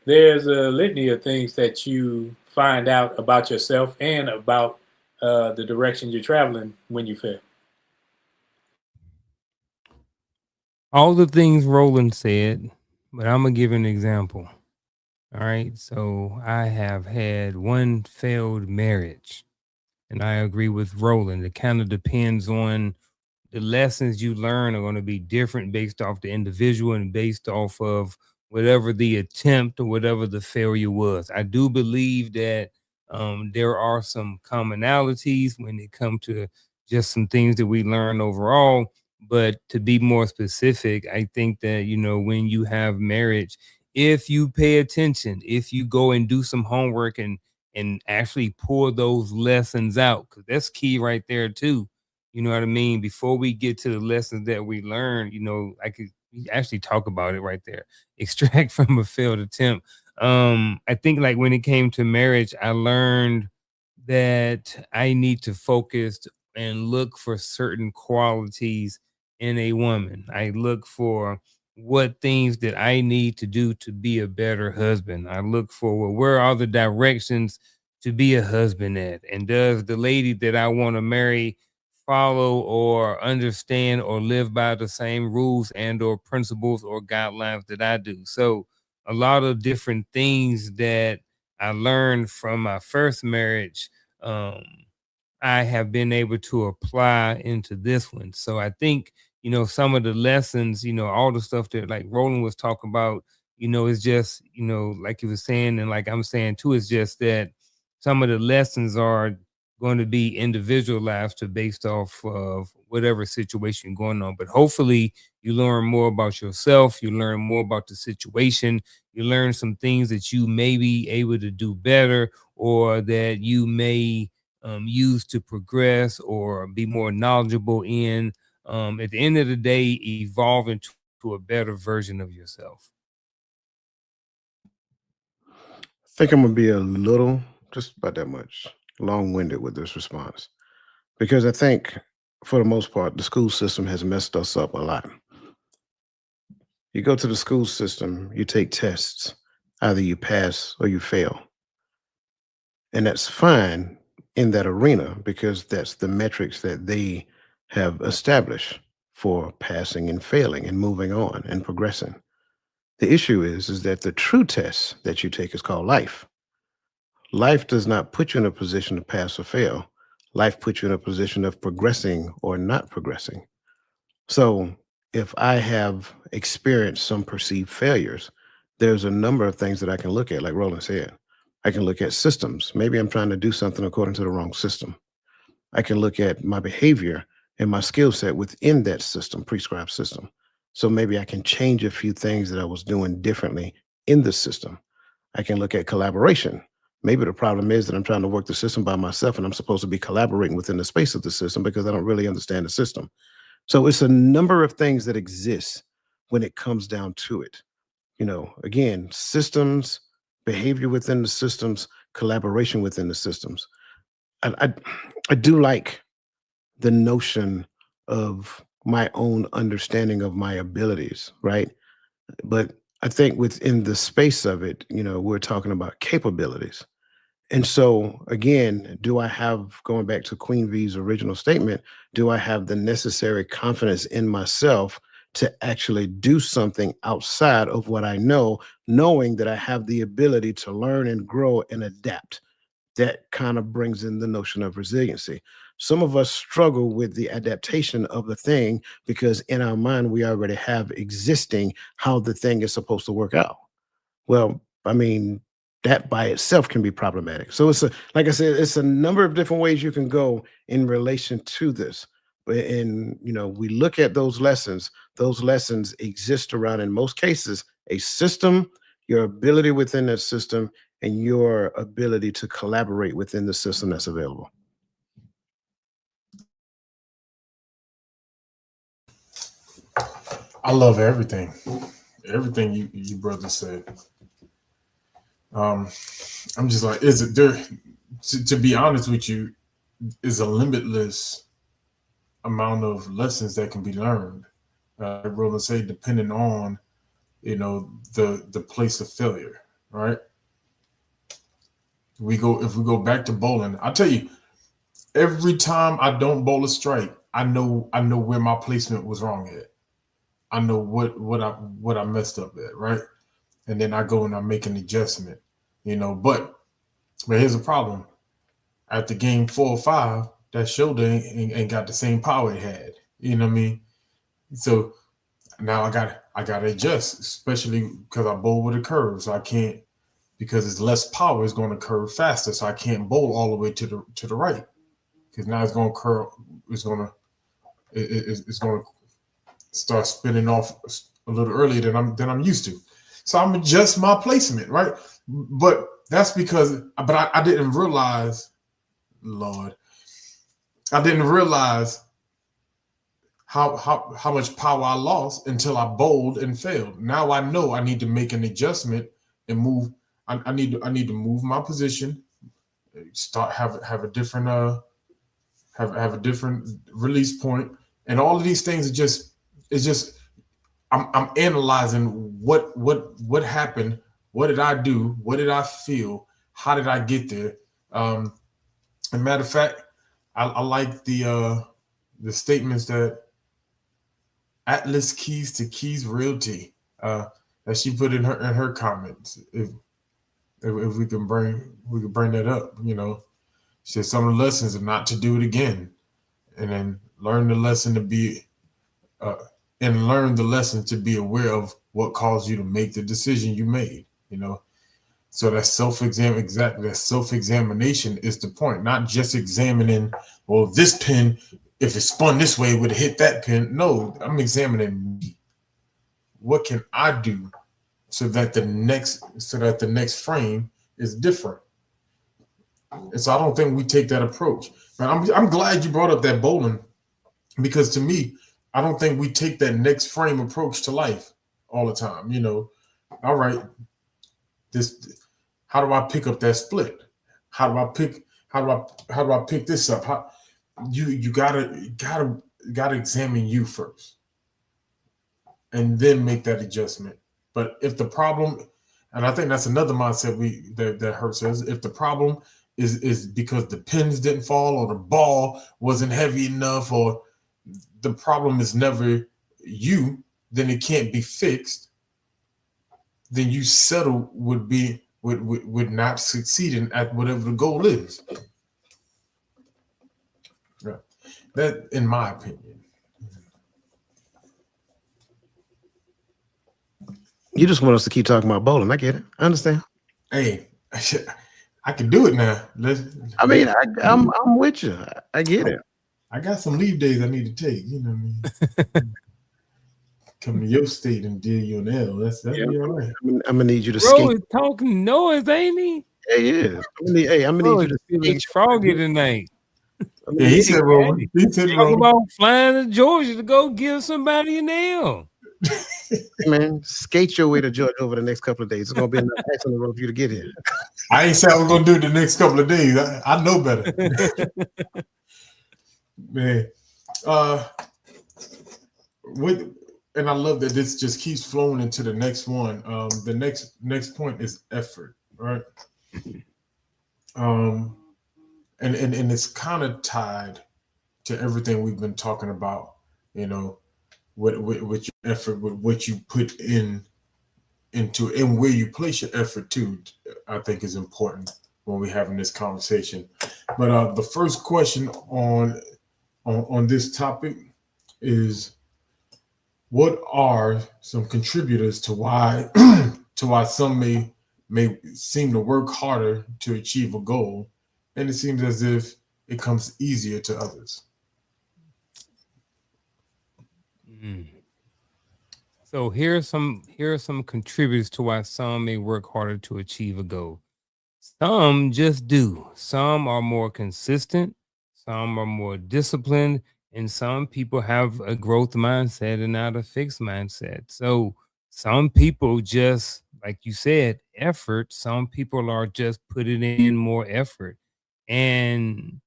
there's a litany of things that you find out about yourself and about the direction you're traveling when you fail. All the things Roland said, but I'm gonna give an example. All right. So I have had one failed marriage, and I agree with Roland. It kind of depends on the lessons you learn are going to be different based off the individual and based off of whatever the attempt or whatever the failure was. I do believe that there are some commonalities when it comes to just some things that we learn overall. But to be more specific, I think that, when you have marriage, if you pay attention, if you go and do some homework and actually pull those lessons out, because that's key right there too. You know what I mean? Before we get to the lessons that we learn, I could actually talk about it right there. Extract from a failed attempt. I think like when it came to marriage, I learned that I need to focus and look for certain qualities in a woman. I look for what things that I need to do to be a better husband. I look for, well, where are the directions to be a husband at? And does the lady that I want to marry follow or understand or live by the same rules and or principles or guidelines that I do? So a lot of different things that I learned from my first marriage, um, I have been able to apply into this one. So I think, some of the lessons, all the stuff that like Roland was talking about, is just, like he was saying, and like I'm saying too, it's just that some of the lessons are going to be individualized to based off of whatever situation going on. But hopefully you learn more about yourself, you learn more about the situation, you learn some things that you may be able to do better or that you may use to progress or be more knowledgeable in. At the end of the day, evolve into to a better version of yourself. I think I'm gonna be a little, just about that much, long-winded with this response because I think, for the most part, the school system has messed us up a lot. You go to the school system, you take tests, either you pass or you fail, and that's fine in that arena because that's the metrics that they have established for passing and failing and moving on and progressing. The issue is that the true test that you take is called life. Life does not put you in a position to pass or fail. Life puts you in a position of progressing or not progressing. So, if I have experienced some perceived failures, there's a number of things that I can look at, like Roland said. I can look at systems. Maybe I'm trying to do something according to the wrong system. I can look at my behavior and my skill set within that system, prescribed system. So maybe I can change a few things that I was doing differently in the system. I can look at collaboration. Maybe the problem is that I'm trying to work the system by myself and I'm supposed to be collaborating within the space of the system because I don't really understand the system. So it's a number of things that exist when it comes down to it. Again, systems, behavior within the systems, collaboration within the systems. I, I do like the notion of my own understanding of my abilities, right? But I think within the space of it, we're talking about capabilities. And so, again, do I have, going back to Queen V's original statement, do I have the necessary confidence in myself to actually do something outside of what I know, knowing that I have the ability to learn and grow and adapt? That kind of brings in the notion of resiliency. Some of us struggle with the adaptation of the thing because in our mind, we already have existing how the thing is supposed to work out. Well, I mean, that by itself can be problematic. So like I said, it's a number of different ways you can go in relation to this. But we look at those lessons exist around, in most cases, a system, your ability within that system, and your ability to collaborate within the system that's available. I love everything you brothers said. Um, I'm just like, is it there? To be honest with you, is a limitless amount of lessons that can be learned. Like Roland say, depending on the place of failure, right? If we go back to bowling, I tell you, every time I don't bowl a strike, I know where my placement was wrong at. I know what I messed up at, right? And then I go and I make an adjustment, But here's a problem. After game 4 or 5, that shoulder ain't got the same power it had. You know what I mean? So now I gotta adjust, especially because I bowl with a curve, so I can't, because it's less power, it's going to curve faster, so I can't bowl all the way to the right because now it's going to curl, it's going to start spinning off a little earlier than I'm used to. So I'm adjust my placement, right? But that's because, but I didn't realize, Lord, I didn't realize how much power I lost until I bowled and failed. Now I know I need to make an adjustment and move. I need to move my position start have a different have a different release point, and all of these things are just it's just I'm analyzing what happened, what did I do, what did I feel, how did I get there. And matter of fact, I like the statements that Atlas Keys to Keys Realty that she put in her comments. If we could bring that up, she said some of the lessons are not to do it again, and then learn the lesson to be uh, and learn the lesson to be aware of what caused you to make the decision you made. So that self-examination is the point, not just examining, well, this pin, if it spun this way, would have hit that pin. No, I'm examining me. What can I do so that the next frame is different? And so I don't think we take that approach. But I'm glad you brought up that bowling, because to me, I don't think we take that next frame approach to life all the time. All right, how do I pick up that split? How do I pick this up? How you gotta examine you first, and then make that adjustment. But if the problem, and I think that's another mindset that hurts us, if the problem is because the pins didn't fall or the ball wasn't heavy enough, or the problem is never you, then it can't be fixed. Then you settle with not succeeding at whatever the goal is. Right. That, in my opinion. You just want us to keep talking about bowling. I get it. I understand. Hey, I can do it now. I'm with you. I get it. I got some leave days I need to take. You know what I mean? Come to your state and deal you an L. That'll be all right. I'm gonna need you to Bro skate. is talking noise, ain't he? Yeah, he is. I'm gonna need you to feeling froggy tonight. Yeah, he said wrong. He said Talk wrong. about flying to Georgia to go give somebody an L. Man, skate your way to Georgia over the next couple of days. It's gonna be enough ice on the road for you to get here. I ain't saying I was gonna do it the next couple of days. I know better. Man. And I love that this just keeps flowing into the next one. The next point is effort, right? And it's kind of tied to everything we've been talking about, with your effort, with what you put into and where you place your effort too, I think is important when we're having this conversation. But the first question on this topic is, what are some contributors to why some may seem to work harder to achieve a goal, and it seems as if it comes easier to others? So here are some contributors to why some may work harder to achieve a goal. Some just do. Some are more consistent. Some are more disciplined. And some people have a growth mindset and not a fixed mindset. So some people just, like you said, effort. Some people are just putting in more effort. And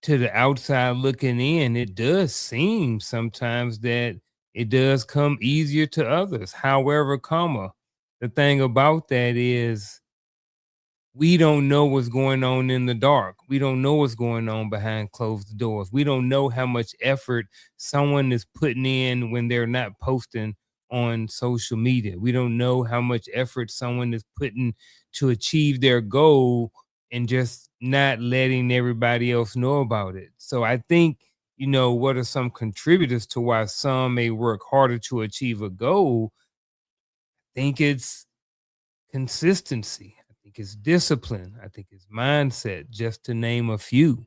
to the outside looking in, it does seem sometimes that it does come easier to others. However, the thing about that is, we don't know what's going on in the dark. We don't know what's going on behind closed doors. We don't know how much effort someone is putting in when they're not posting on social media. We don't know how much effort someone is putting to achieve their goal and just not letting everybody else know about it. So I think, what are some contributors to why some may work harder to achieve a goal? I think it's consistency. I think it's discipline. I think it's mindset, just to name a few.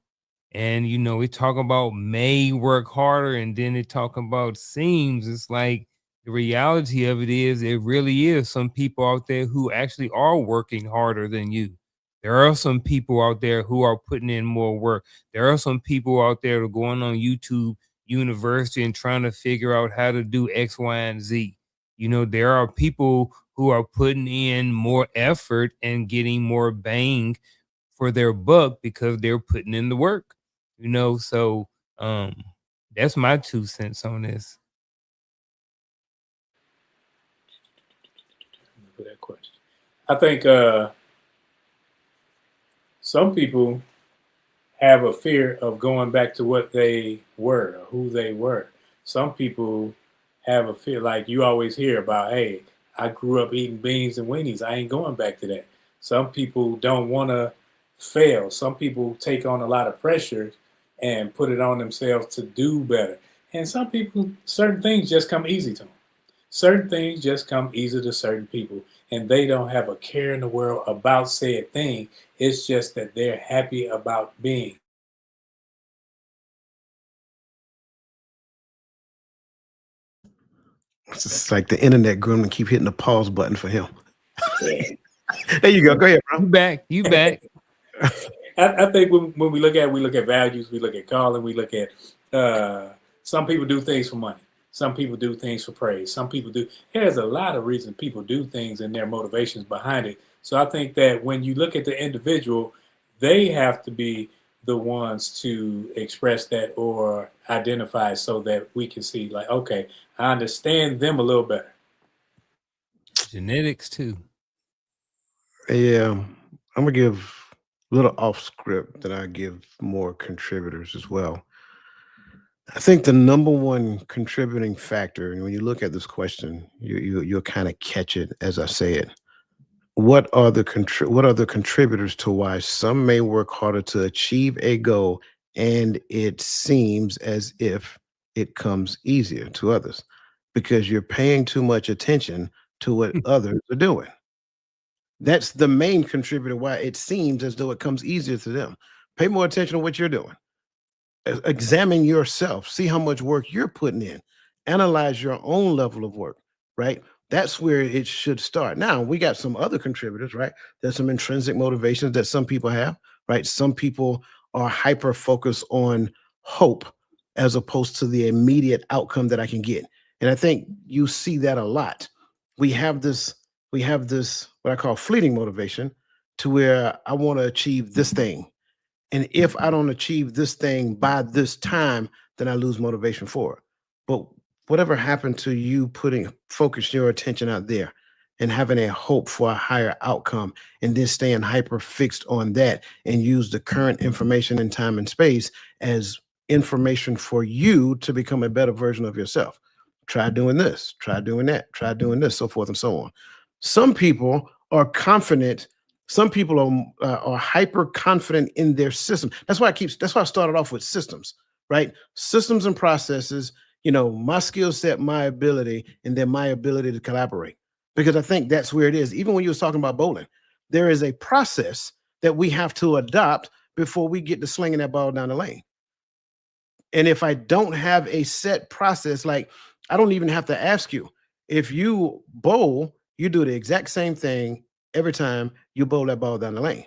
And we talk about may work harder, and then they talk about seems. It's like the reality of it is, it really is some people out there who actually are working harder than you. There are some people out there who are putting in more work. There are some people out there who are going on YouTube University and trying to figure out how to do X, Y, and Z. There are people who are putting in more effort and getting more bang for their buck because they're putting in the work, so that's my 2 cents on this. For that question, I think some people have a fear of going back to what they were or who they were. Some people have a fear, like you always hear about, hey, I grew up eating beans and weenies. I ain't going back to that. Some people don't want to fail. Some people take on a lot of pressure and put it on themselves to do better. And some people, certain things just come easy to them. Certain things just come easy to certain people, and they don't have a care in the world about said thing. It's just that they're happy about being. It's just like the internet gremlin keep hitting the pause button for him. Yeah. There you go. Go ahead, bro. You back. I think when we look at values, we look at calling, we look at some people do things for money. Some people do things for praise. Some people do. There's a lot of reasons people do things and their motivations behind it. So I think that when you look at the individual, they have to be the ones to express that or identify so that we can see, like, okay, I understand them a little better. Genetics too. Yeah, I'm gonna give a little off script that I give more contributors as well. I think the number one contributing factor, and when you look at this question, you'll kind of catch it as I say it. What are the contributors to why some may work harder to achieve a goal and it seems as if it comes easier to others? Because you're paying too much attention to what others are doing. That's the main contributor why it seems as though it comes easier to them. Pay more attention to what you're doing. Examine yourself, see how much work you're putting in, analyze your own level of work, right? That's where it should start. Now, we got some other contributors, right? There's some intrinsic motivations that some people have, right? Some people are hyper focused on hope as opposed to the immediate outcome that I can get. And I think you see that a lot. We have this what I call fleeting motivation to where I want to achieve this thing. And if I don't achieve this thing by this time, then I lose motivation for it. But whatever happened to you focus your attention out there and having a hope for a higher outcome and then staying hyper fixed on that and use the current information in time and space as information for you to become a better version of yourself. Try doing this, try doing that, try doing this, so forth and so on. Some people are confident. Some people are hyper confident in their system. That's why I started off with systems, right? Systems and processes, my skill set, my ability, and then my ability to collaborate. Because I think that's where it is. Even when you was talking about bowling, there is a process that we have to adopt before we get to slinging that ball down the lane. And if I don't have a set process, like I don't even have to ask you. If you bowl, you do the exact same thing every time you bowl that ball down the lane.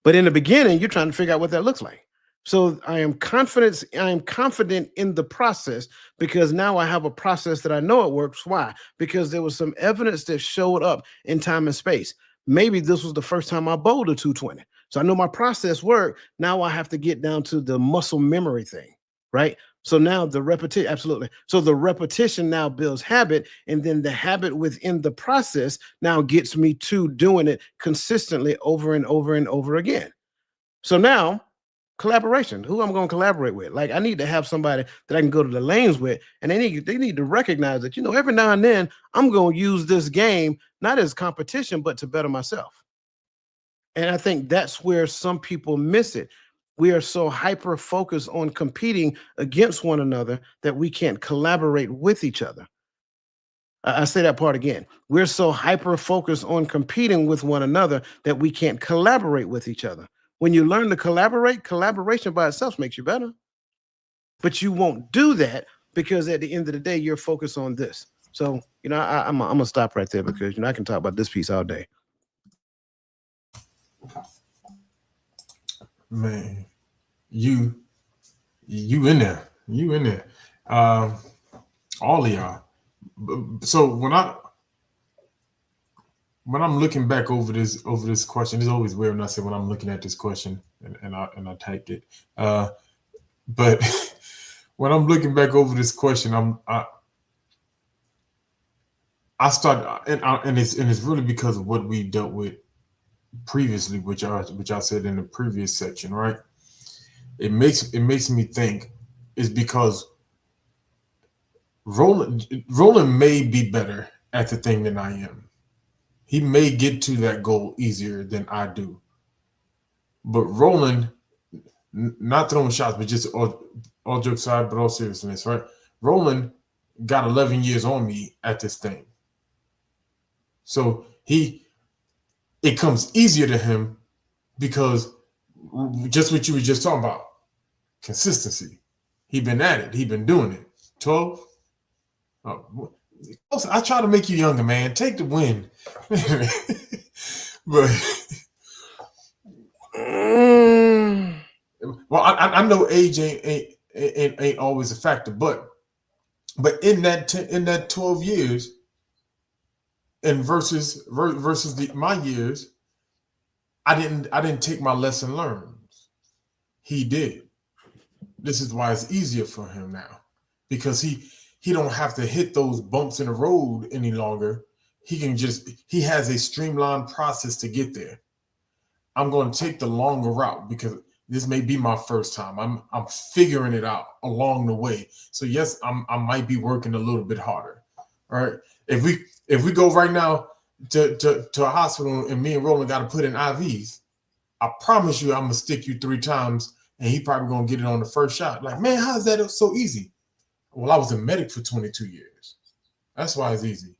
But in the beginning, you're trying to figure out what that looks like. So I am confident in the process because now I have a process that I know it works. Why? Because there was some evidence that showed up in time and space. Maybe this was the first time I bowled a 220. So I know my process worked. Now I have to get down to the muscle memory thing, right? So now the repetition, absolutely. So the repetition now builds habit, and then the habit within the process now gets me to doing it consistently over and over and over again. So now collaboration, who I'm going to collaborate with. Like I need to have somebody that I can go to the lanes with, and they need to recognize that, every now and then I'm going to use this game, not as competition, but to better myself. And I think that's where some people miss it. We are so hyper focused on competing against one another that we can't collaborate with each other. I say that part again. We're so hyper focused on competing with one another that we can't collaborate with each other. When you learn to collaborate, collaboration by itself makes you better. But you won't do that because at the end of the day, you're focused on this. So, I'm going to stop right there because, I can talk about this piece all day. Man, you in there. All of y'all. So when I'm looking back over this question, it's always weird when I say when I'm looking at this question and I typed it. But when I'm looking back over this question, I start and it's really because of what we dealt with previously, which I said in the previous section, right? It makes me think is because Roland may be better at the thing than I am. He may get to that goal easier than I do. But Roland, not throwing shots, but just all jokes aside, but all seriousness, right? Roland got 11 years on me at this thing. So it comes easier to him because just what you were just talking about, consistency. He been at it. He been doing it. 12. I try to make you younger, man. Take the win. But well, I know age ain't always a factor, but in that 12 years and versus my years, I didn't take my lesson learned. He did. This is why it's easier for him now, because he don't have to hit those bumps in the road any longer. He has a streamlined process to get there. I'm going to take the longer route because this may be my first time. I'm figuring it out along the way. So yes, I might be working a little bit harder. All right. If we go right now to a hospital and me and Roland got to put in IVs, I promise you I'm gonna stick you 3 times and he probably gonna get it on the first shot. Like, man, how is that so easy? Well, I was a medic for 22 years. That's why it's easy.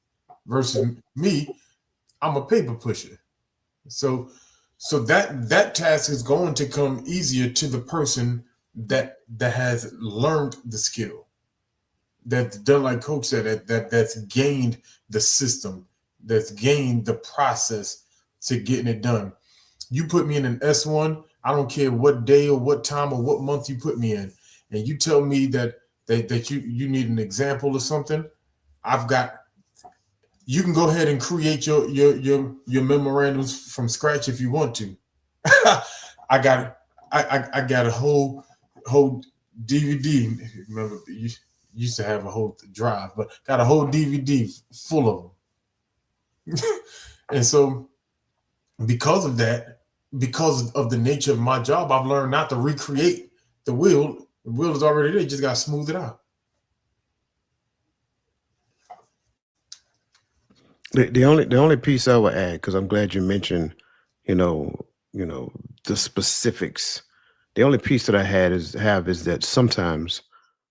Versus me, I'm a paper pusher. So that task is going to come easier to the person that has learned the skill, that's done, like Coach said, that's gained the system, that's gained the process to getting it done. You put me in an S1, I don't care what day or what time or what month you put me in, and you tell me that you need an example or something, you can go ahead and create your memorandums from scratch if you want to. I got a whole DVD. Remember, you used to have a whole drive, but got a whole DVD full of them. And so because of that, because of the nature of my job, I've learned not to recreate the wheel. The wheel is already there. You just got to smooth it out. The only piece I would add, because I'm glad you mentioned, the specifics. The only piece that I is that sometimes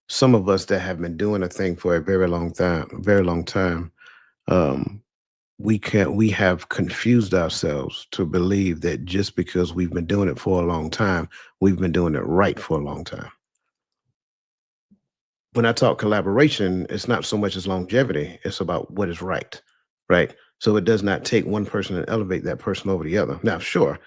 some of us that have been doing a thing for a very long time, we have confused ourselves to believe that just because we've been doing it for a long time, we've been doing it right for a long time. When I talk collaboration, it's not so much as longevity, it's about what is right. So it does not take one person and elevate that person over the other. Now, sure,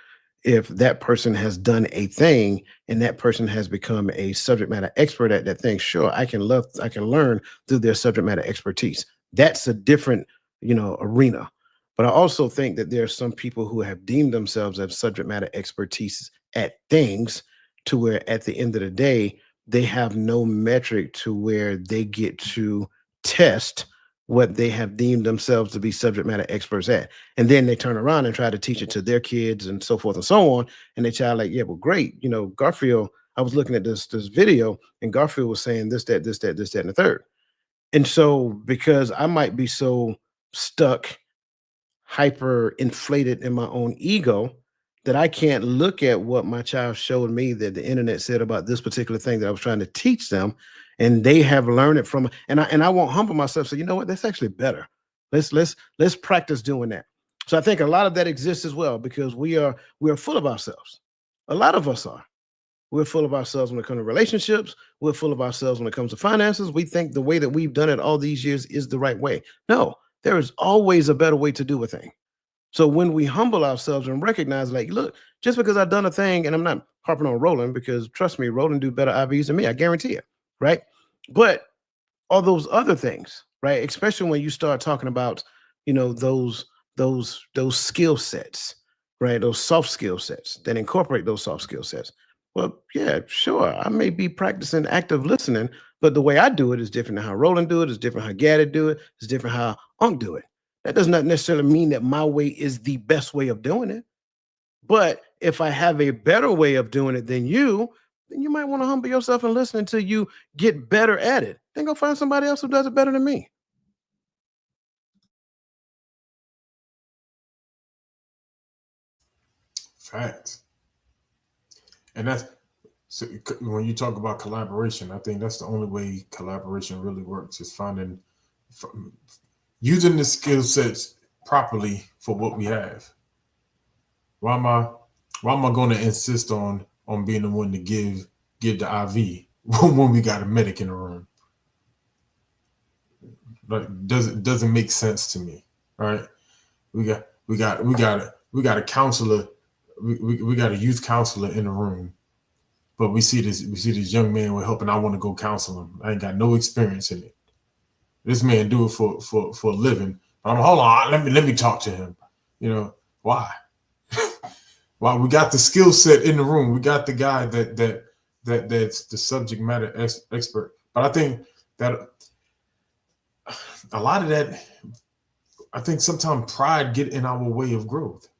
if that person has done a thing and that person has become a subject matter expert at that thing, sure, I can learn through their subject matter expertise. That's a different, arena. But I also think that there are some people who have deemed themselves as subject matter expertise at things to where at the end of the day, they have no metric to where they get to test what they have deemed themselves to be subject matter experts at. And then they turn around and try to teach it to their kids and so forth and so on. And the child like, yeah, well, great. Garfield, I was looking at this video and Garfield was saying this, that, and the third. And so because I might be so stuck, hyper inflated in my own ego that I can't look at what my child showed me that the internet said about this particular thing that I was trying to teach them, and they have learned it from. And I won't humble myself. So you know what? That's actually better. Let's practice doing that. So I think a lot of that exists as well because we are full of ourselves. A lot of us are. We're full of ourselves when it comes to relationships. We're full of ourselves when it comes to finances. We think the way that we've done it all these years is the right way. No, there is always a better way to do a thing. So when we humble ourselves and recognize, like, look, just because I've done a thing, and I'm not harping on Roland because trust me, Roland do better IVs than me. I guarantee it, right? But all those other things, right? Especially when you start talking about, those those skill sets, right? Those soft skill sets that incorporate those soft skill sets. Well, yeah, sure. I may be practicing active listening, but the way I do it is different than how Roland do it. It's different how Gaddy do it. It's different how Unc do it. That does not necessarily mean that my way is the best way of doing it. But if I have a better way of doing it than you, then you might want to humble yourself and listen until you get better at it. Then go find somebody else who does it better than me. Facts. And that's so when you talk about collaboration, I think that's the only way collaboration really works is finding using the skill sets properly for what we have. Why am I going to insist on being the one to give the IV when we got a medic in the room? Like doesn't make sense to me, right? We got a counselor, we got a youth counselor in the room, but we see this young man we're helping. I want to go counsel him. I ain't got no experience in it. This man do it for a living. Hold on, let me talk to him. You know why? Why we got the skill set in the room. We got the guy that's the subject matter expert. But I think that a lot of that, I think sometimes pride get in our way of growth.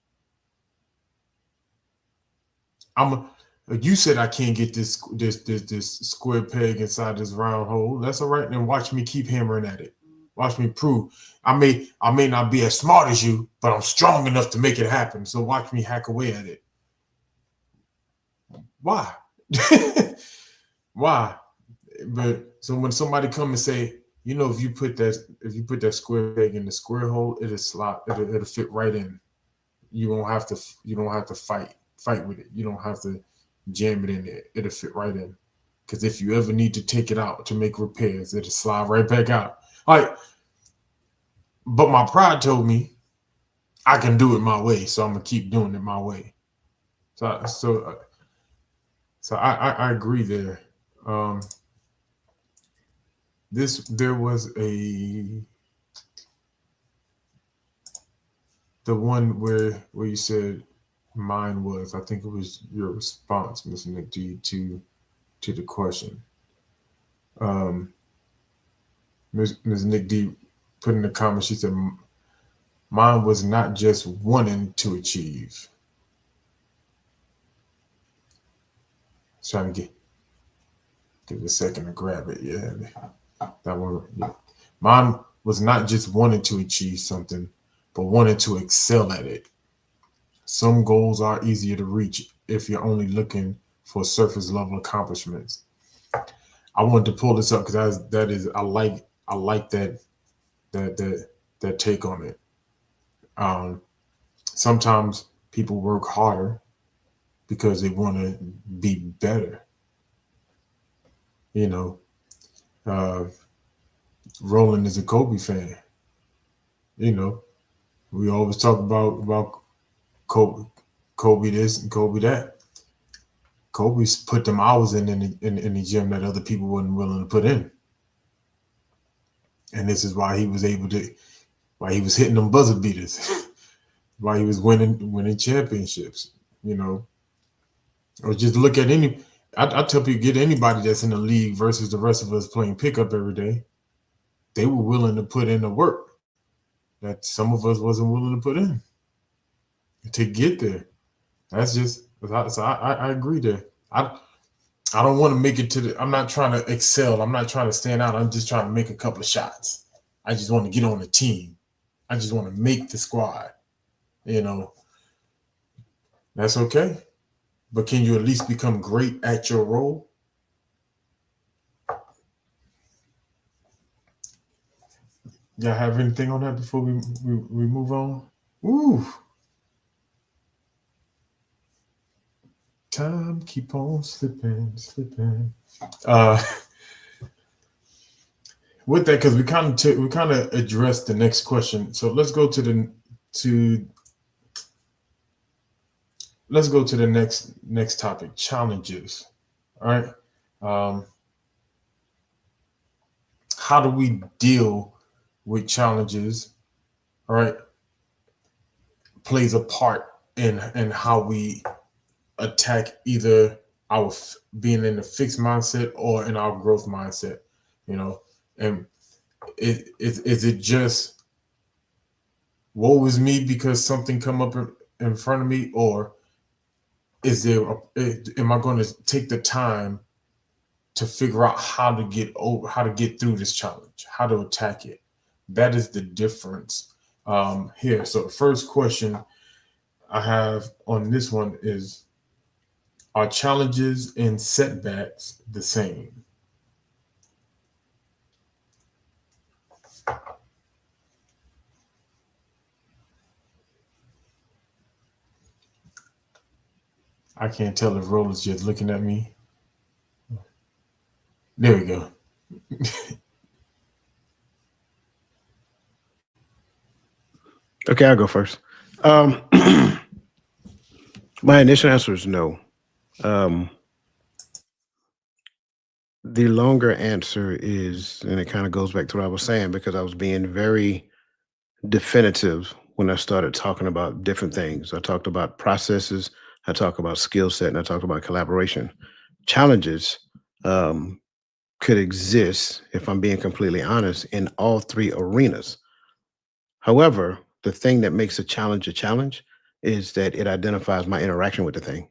You said I can't get this square peg inside this round hole. That's all right. Then watch me keep hammering at it. Watch me prove. I may not be as smart as you, but I'm strong enough to make it happen. So watch me hack away at it. Why? Why? But so when somebody come and say, if you put that square peg in the square hole, it'll fit right in. You don't have to fight with it. You don't have to jam it in there. It'll fit right in. Because if you ever need to take it out to make repairs, it'll slide right back out. But my pride told me I can do it my way, so I'm gonna keep doing it my way. So I agree there. There was the one where you said mine was. I think it was your response, Ms. Nick, to the question. Ms. Nick D put in the comments. She said mine was not just wanting to achieve. Trying to give it a second to grab it. Yeah, that one. Yeah. Mine was not just wanting to achieve something, but wanting to excel at it. Some goals are easier to reach if you're only looking for surface level accomplishments. I wanted to pull this up because I like that take on it. Sometimes people work harder because they want to be better. Roland is a Kobe fan. We always talk about Kobe this and Kobe that. Kobe's put them hours in the gym that other people weren't willing to put in. And this is why he was hitting them buzzer beaters, why he was winning championships, Or just look at I tell people, get anybody that's in the league versus the rest of us playing pickup every day. They were willing to put in the work that some of us wasn't willing to put in to get there. That's just, so I agree there. I don't want to make it I'm not trying to excel. I'm not trying to stand out. I'm just trying to make a couple of shots. I just want to get on the team. I just want to make the squad. That's okay. But can you at least become great at your role? Y'all have anything on that before we move on? Ooh. Time keep on slipping. With that, because we kind of addressed the next question. So let's go to the next topic, challenges. All right. How do we deal with challenges? All right. plays a part in how we attack either our being in a fixed mindset or in our growth mindset, you know. And is it just woe is me because something come up in front of me, or is there am I going to take the time to figure out how to get over, how to get through this challenge, how to attack it? That is the difference here. So the first question I have on this one is, are challenges and setbacks the same? I can't tell if Roland's just looking at me. There we go. Okay, I'll go first. My initial answer is no. The longer answer is, and it kind of goes back to what I was saying, because I was being very definitive when I started talking about different things. I talked about processes, I talked about skill set, and I talked about collaboration. Challenges um, could exist, if I'm being completely honest, in all three arenas. However, the thing that makes a challenge is that it identifies my interaction with the thing,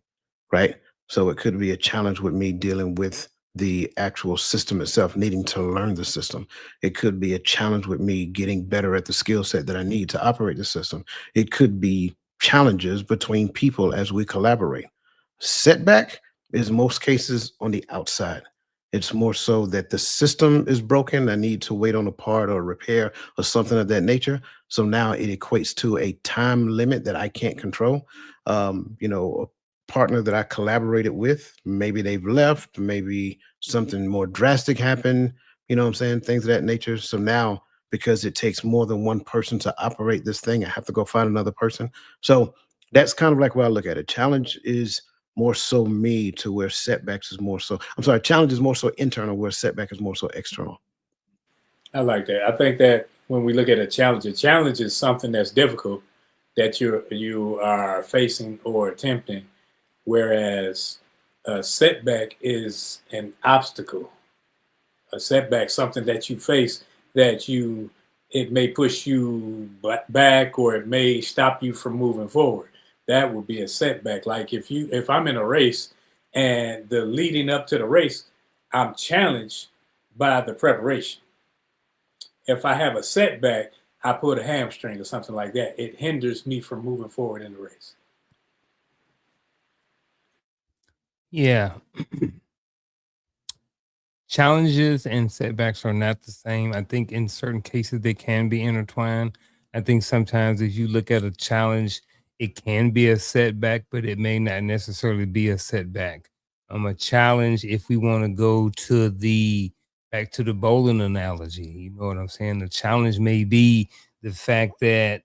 right? So it could be a challenge with me dealing with the actual system itself, needing to learn the system. It could be a challenge with me getting better at the skill set that I need to operate the system. It could be challenges between people as we collaborate. Setback is most cases on the outside. It's more so that the system is broken. I need to wait on a part or repair or something of that nature. So now it equates to a time limit that I can't control. A partner that I collaborated with, maybe they've left, maybe something more drastic happened, you know what I'm saying? Things of that nature. So now, because it takes more than one person to operate this thing, I have to go find another person. So that's kind of like where I look at it. Challenge is more so me, to where setbacks is more so, I'm sorry, challenge is more so internal, where setback is more so external. I like that. I think that when we look at a challenge is something that's difficult that you are facing or attempting, whereas a setback is an obstacle. A setback, something that you face that you it may push you back, or it may stop you from moving forward. That would be a setback. Like if I'm in a race and the leading up to the race, I'm challenged by the preparation. If I have a setback, I put a hamstring or something like that. It hinders me from moving forward in the race. Yeah. Challenges and setbacks are not the same. I think in certain cases they can be intertwined. I think sometimes if you look at a challenge, it can be a setback, but it may not necessarily be a setback. A challenge, if we want to go to the back to the bowling analogy, you know what I'm saying? The challenge may be the fact that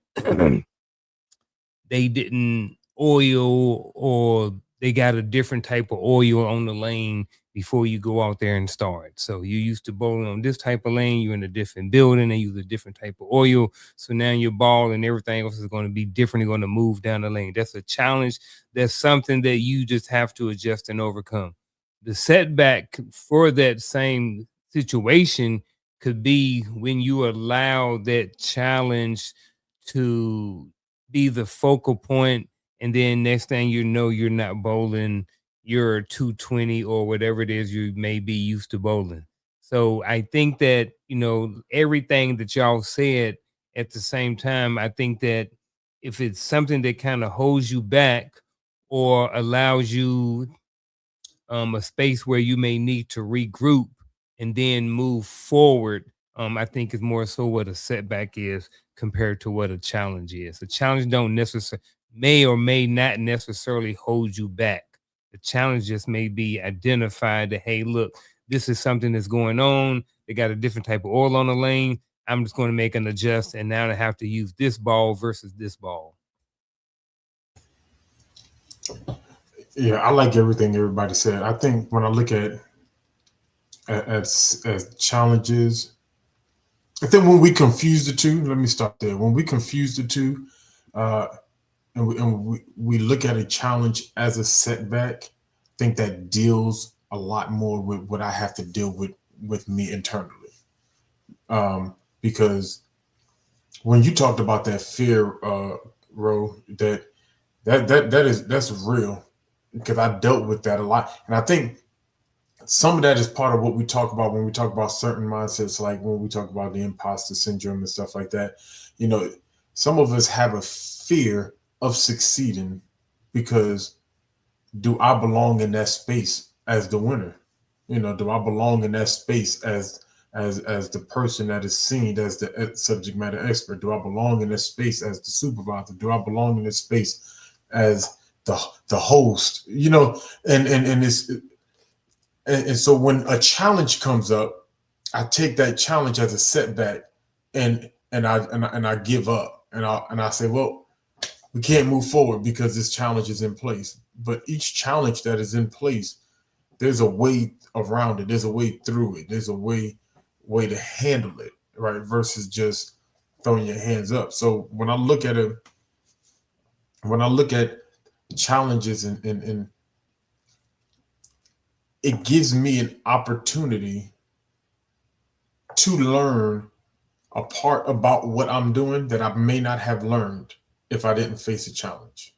they didn't oil, or they got a different type of oil on the lane before you go out there and start. So you used to bowling on this type of lane, you're in a different building, they use a different type of oil. So now your ball and everything else is going to be different. You're going to move down the lane. That's a challenge. That's something that you just have to adjust and overcome. The setback for that same situation could be when you allow that challenge to be the focal point, and then next thing you know, you're not bowling your 220 or whatever it is you may be used to bowling. So I think that, everything that y'all said at the same time, I think that if it's something that kind of holds you back or allows you a space where you may need to regroup and then move forward. I think is more so what a setback is compared to what a challenge is. A challenge don't necessarily may or may not necessarily hold you back. The challenge just may be identified that, hey, look, this is something that's going on. They got a different type of oil on the lane. I'm just going to make an adjust, and now I have to use this ball versus this ball. Yeah, I like everything everybody said. I think when I look at challenges, I think when we confuse the two, let me stop there. When we confuse the two, uh, we look at a challenge as a setback, think that deals a lot more with what I have to deal with me internally. Because when you talked about that fear, Ro, that's real because I dealt with that a lot, and I think some of that is part of what we talk about when we talk about certain mindsets, like when we talk about the imposter syndrome and stuff like that. You know, some of us have a fear of succeeding because do I belong in that space as the winner? You know, do I belong in that space as the person that is seen as the subject matter expert? Do I belong in that space as the supervisor? Do I belong in this space as the host? You know, and it's and so when a challenge comes up, I take that challenge as a setback, and I give up, and I say, well, we can't move forward because this challenge is in place. But each challenge that is in place, there's a way around it. There's a way through it. There's a way to handle it, right? Versus just throwing your hands up. So when I look at challenges and it gives me an opportunity to learn a part about what I'm doing that I may not have learned if I didn't face a challenge.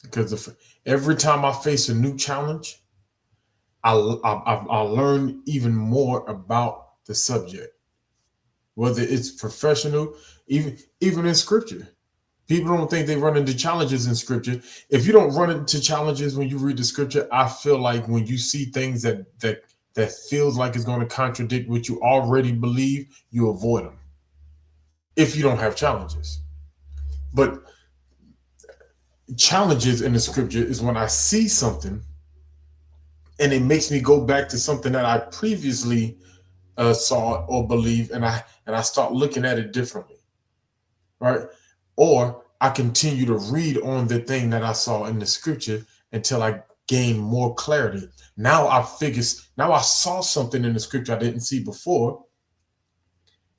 Because every time I face a new challenge, I learn even more about the subject, whether it's professional, even in scripture. People don't think they run into challenges in scripture. If you don't run into challenges when you read the scripture, I feel like when you see things that feels like it's going to contradict what you already believe, you avoid them if you don't have challenges. But challenges in the scripture is when I see something and it makes me go back to something that I previously saw or believed, and I start looking at it differently, right? Or I continue to read on the thing that I saw in the scripture until I gain more clarity. Now I saw something in the scripture I didn't see before,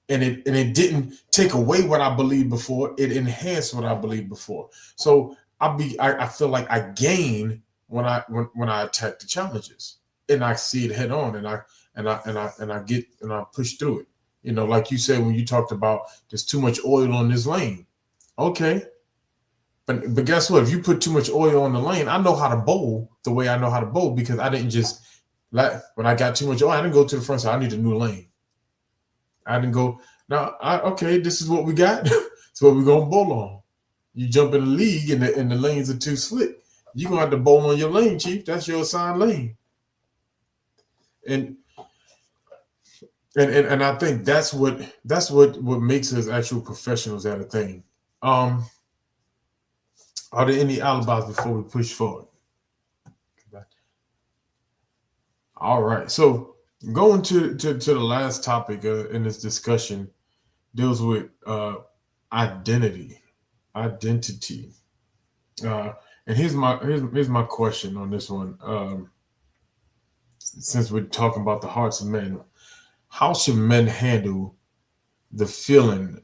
and it didn't take away what I believed before. It enhanced what I believed before. So I feel like I gain when I attack the challenges and I see it head on, and I push through it. You know, like you said when you talked about there's too much oil on this lane. Okay, but guess what? If you put too much oil on the lane, I know how to bowl the way I know how to bowl because I didn't just like when I got too much oil, I didn't go to the front side. I need a new lane. I didn't go. Now, okay, this is what we got. It's what we're gonna bowl on. You jump in the league and the lanes are too slick. You're gonna have to bowl on your lane, Chief. That's your assigned lane. And and I think that's what makes us actual professionals at a thing. Um, are there any alibis before we push forward? All right. So going to the last topic in this discussion deals with identity. Identity. And here's my question on this one. Since we're talking about the hearts of men, how should men handle the feeling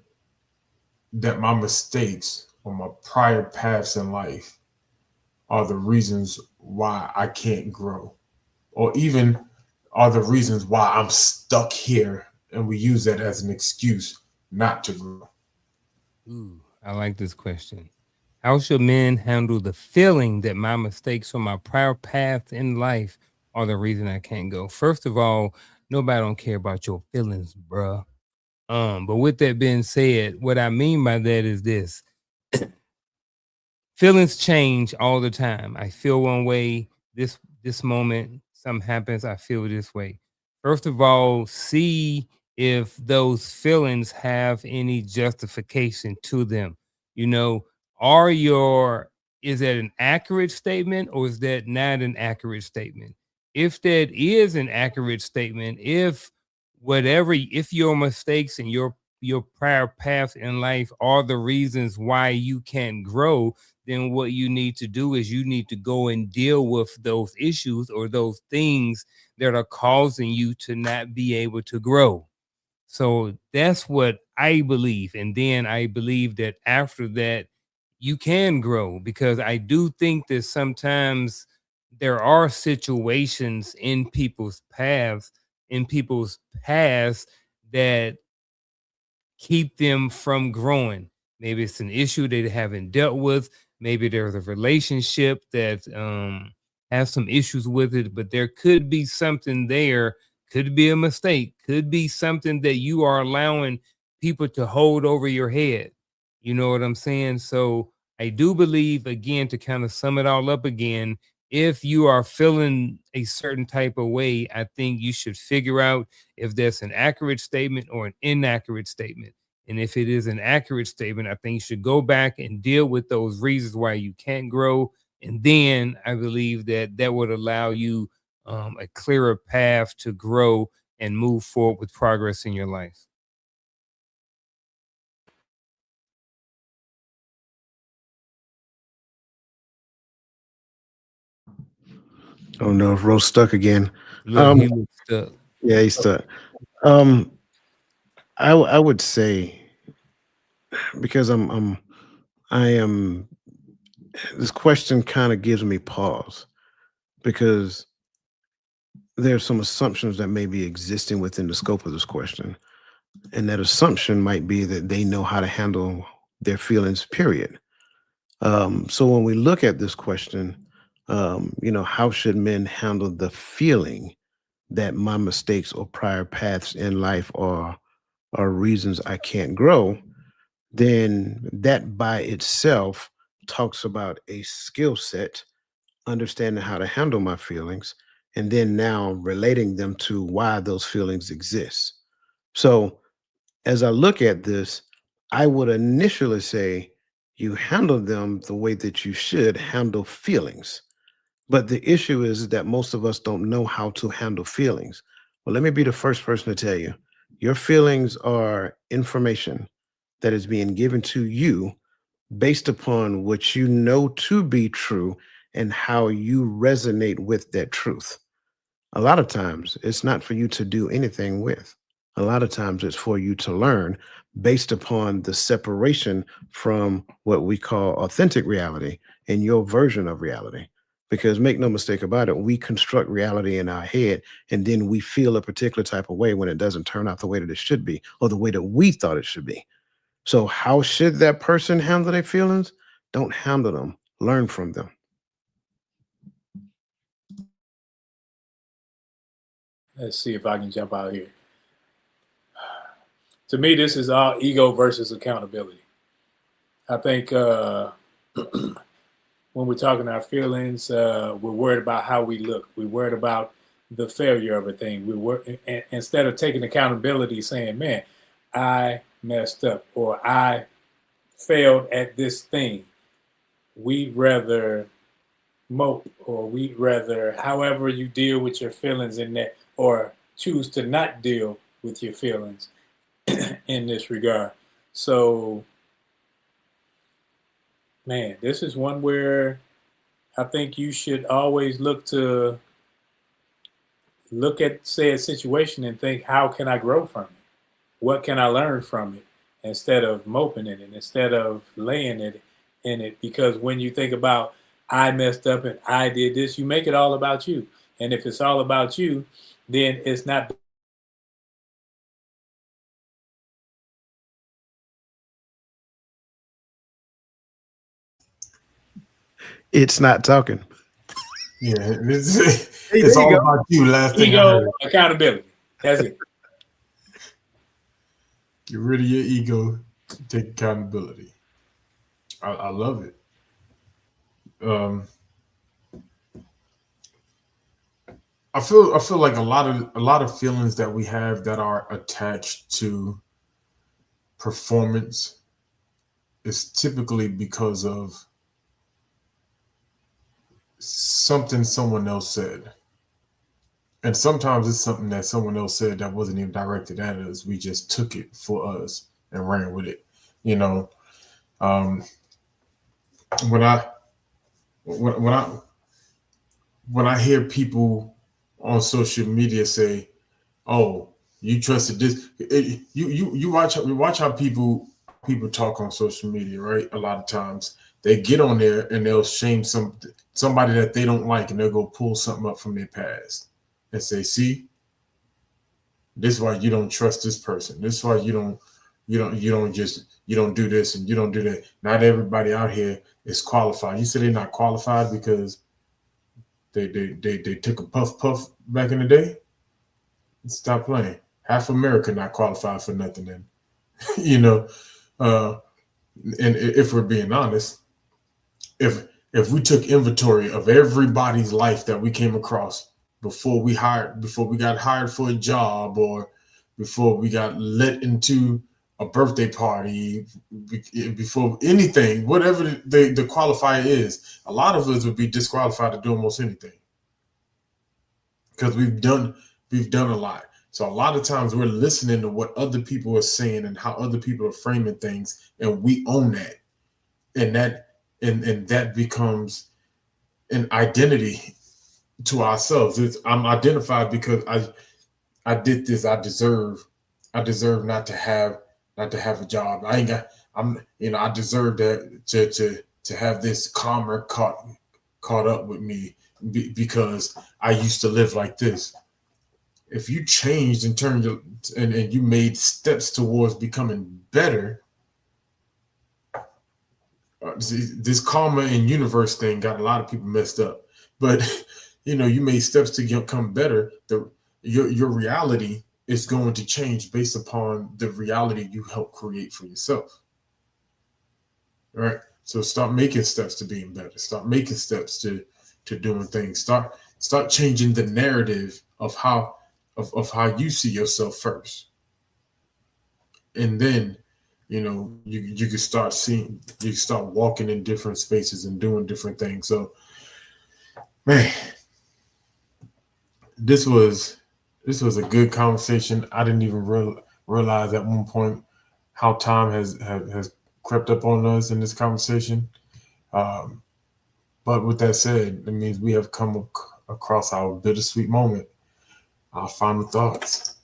that my mistakes or my prior paths in life are the reasons why I can't grow, or even are the reasons why I'm stuck here, and we use that as an excuse not to grow? Ooh, I like this question. How should men handle the feeling that my mistakes or my prior paths in life are the reason I can't go? First of all, nobody don't care about your feelings, bruh. But with that being said, what I mean by that is this. Feelings change all the time. I feel one way this moment, something happens, I feel this way. First of all, see if those feelings have any justification to them. You know, are your is that an accurate statement or is that not an accurate statement? If that is an accurate statement, if your mistakes and your prior paths in life are the reasons why you can't grow, then what you need to do is you need to go and deal with those issues or those things that are causing you to not be able to grow. So that's what I believe. And then I believe that after that, you can grow, because I do think that sometimes there are situations in people's past that keep them from growing. Maybe it's an issue they haven't dealt with. Maybe there's a relationship that has some issues with it, but there could be something there, could be a mistake, could be something that you are allowing people to hold over your head. You know what I'm saying? So I do believe, again, to kind of sum it all up again, if you are feeling a certain type of way, I think you should figure out if that's an accurate statement or an inaccurate statement. And if it is an accurate statement, I think you should go back and deal with those reasons why you can't grow. And then I believe that that would allow you a clearer path to grow and move forward with progress in your life. I don't know if Rose stuck again. Look, he looks stuck. Yeah, he's stuck. Um, I would say, because I am, this question kind of gives me pause, because there's some assumptions that may be existing within the scope of this question. And that assumption might be that they know how to handle their feelings, period. So when we look at this question, how should men handle the feeling that my mistakes or prior paths in life are reasons I can't grow? Then that by itself talks about a skill set, understanding how to handle my feelings, and then now relating them to why those feelings exist. So as I look at this, I would initially say you handle them the way that you should handle feelings. But the issue is that most of us don't know how to handle feelings. Well, let me be the first person to tell you, your feelings are information that is being given to you based upon what you know to be true and how you resonate with that truth. A lot of times, it's not for you to do anything with. A lot of times, it's for you to learn based upon the separation from what we call authentic reality and your version of reality. Because make no mistake about it, we construct reality in our head, and then we feel a particular type of way when it doesn't turn out the way that it should be or the way that we thought it should be. So, how should that person handle their feelings? Don't handle them, learn from them. Let's see if I can jump out here. To me, this is all ego versus accountability. I think when we're talking our feelings, we're worried about how we look. We're worried about the failure of a thing. Instead of taking accountability, saying, "Man, I messed up," or "I failed at this thing," we'd rather mope, or we'd rather, however you deal with your feelings in that, or choose to not deal with your feelings in this regard. So, man, this is one where I think you should always look at said situation and think, how can I grow from it? What can I learn from it? Instead of moping in it, instead of laying it in it. Because when you think about, I messed up and I did this, you make it all about you. And if it's all about you, then it's not. It's not talking. Yeah, it's all about you. Last thing I Ego, heard. accountability. That's it. Get rid of your ego. Take accountability. I love it. Um, I feel like a lot of feelings that we have that are attached to performance is typically because of something someone else said. And sometimes it's something that someone else said that wasn't even directed at us. We just took it for us and ran with it. You know, um, when I when, when I when I hear people on social media say, "Oh, you trusted this," you watch how people talk on social media, right? A lot of times They get on there and they'll shame somebody that they don't like, and they'll go pull something up from their past and say, "See, this is why you don't trust this person. This is why you don't do this and you don't do that." Not everybody out here is qualified. You said they're not qualified because they took a puff back in the day. Stop playing. Half America not qualified for nothing. Then you know, uh, and if we're being honest, if we took inventory of everybody's life that we came across before we got hired for a job, or before we got let into a birthday party, before anything, whatever the qualifier is, a lot of us would be disqualified to do almost anything because we've done a lot. So a lot of times we're listening to what other people are saying and how other people are framing things, and we own that, and that becomes an identity to ourselves. I'm identified because I did this. I deserve not to have a job. I ain't got. I deserve that to have this karma caught up with me because I used to live like this. If you changed in terms of and you made steps towards becoming better, this karma and universe thing got a lot of people messed up. But you made steps to become better. Your reality is going to change based upon the reality you help create for yourself. All right. So start making steps to being better. Start making steps to doing things. Start changing the narrative of how you see yourself first, and then you can start seeing, you can start walking in different spaces and doing different things. So, man, this was a good conversation. I didn't even realize at one point how time has crept up on us in this conversation. Um, but with that said, it means we have come across our bittersweet moment. Our final thoughts.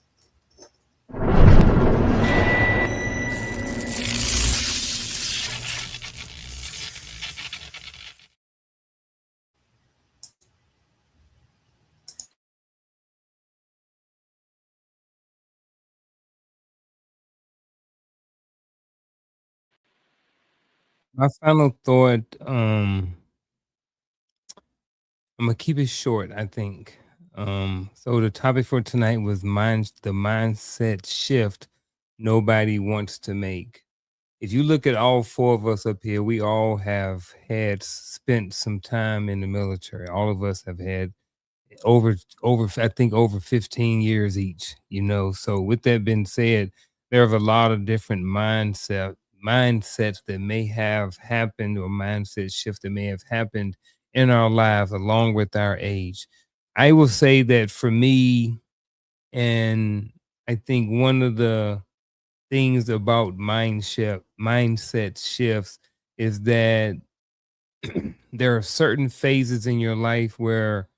My final thought, I'm gonna keep it short, I think. So the topic for tonight was the mindset shift nobody wants to make. If you look at all four of us up here, we all have had spent some time in the military. All of us have had over I think over 15 years each, So with that being said, there's a lot of different mindsets that may have happened, or mindset shift that may have happened in our lives along with our age. I will say that for me, and I think one of the things about mindset shifts is that there are certain phases in your life where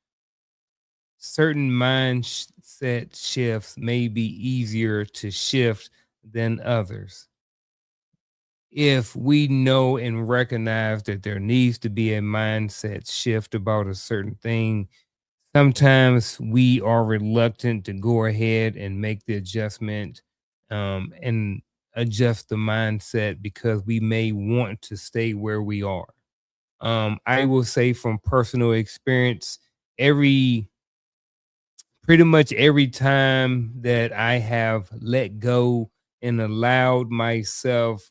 certain mindset shifts may be easier to shift than others. If we know and recognize that there needs to be a mindset shift about a certain thing, sometimes we are reluctant to go ahead and make the adjustment, and adjust the mindset because we may want to stay where we are. I will say from personal experience, every pretty much every time that I have let go and allowed myself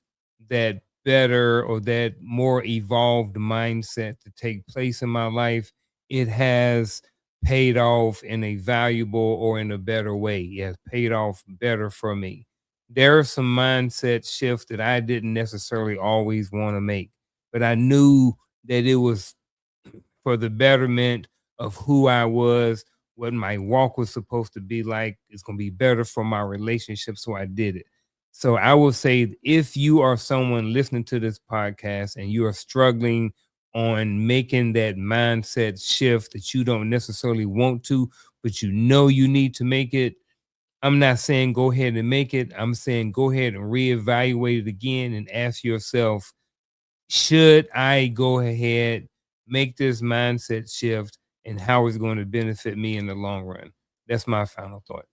that better or that more evolved mindset to take place in my life, it has paid off in a valuable or in a better way. It has paid off better for me. There are some mindset shifts that I didn't necessarily always want to make, but I knew that it was for the betterment of who I was, what my walk was supposed to be like. It's going to be better for my relationship. So I did it. So I will say, if you are someone listening to this podcast and you are struggling on making that mindset shift that you don't necessarily want to, but you need to make it, I'm not saying go ahead and make it. I'm saying go ahead and reevaluate it again and ask yourself, should I go ahead, make this mindset shift, and how it's going to benefit me in the long run? That's my final thought.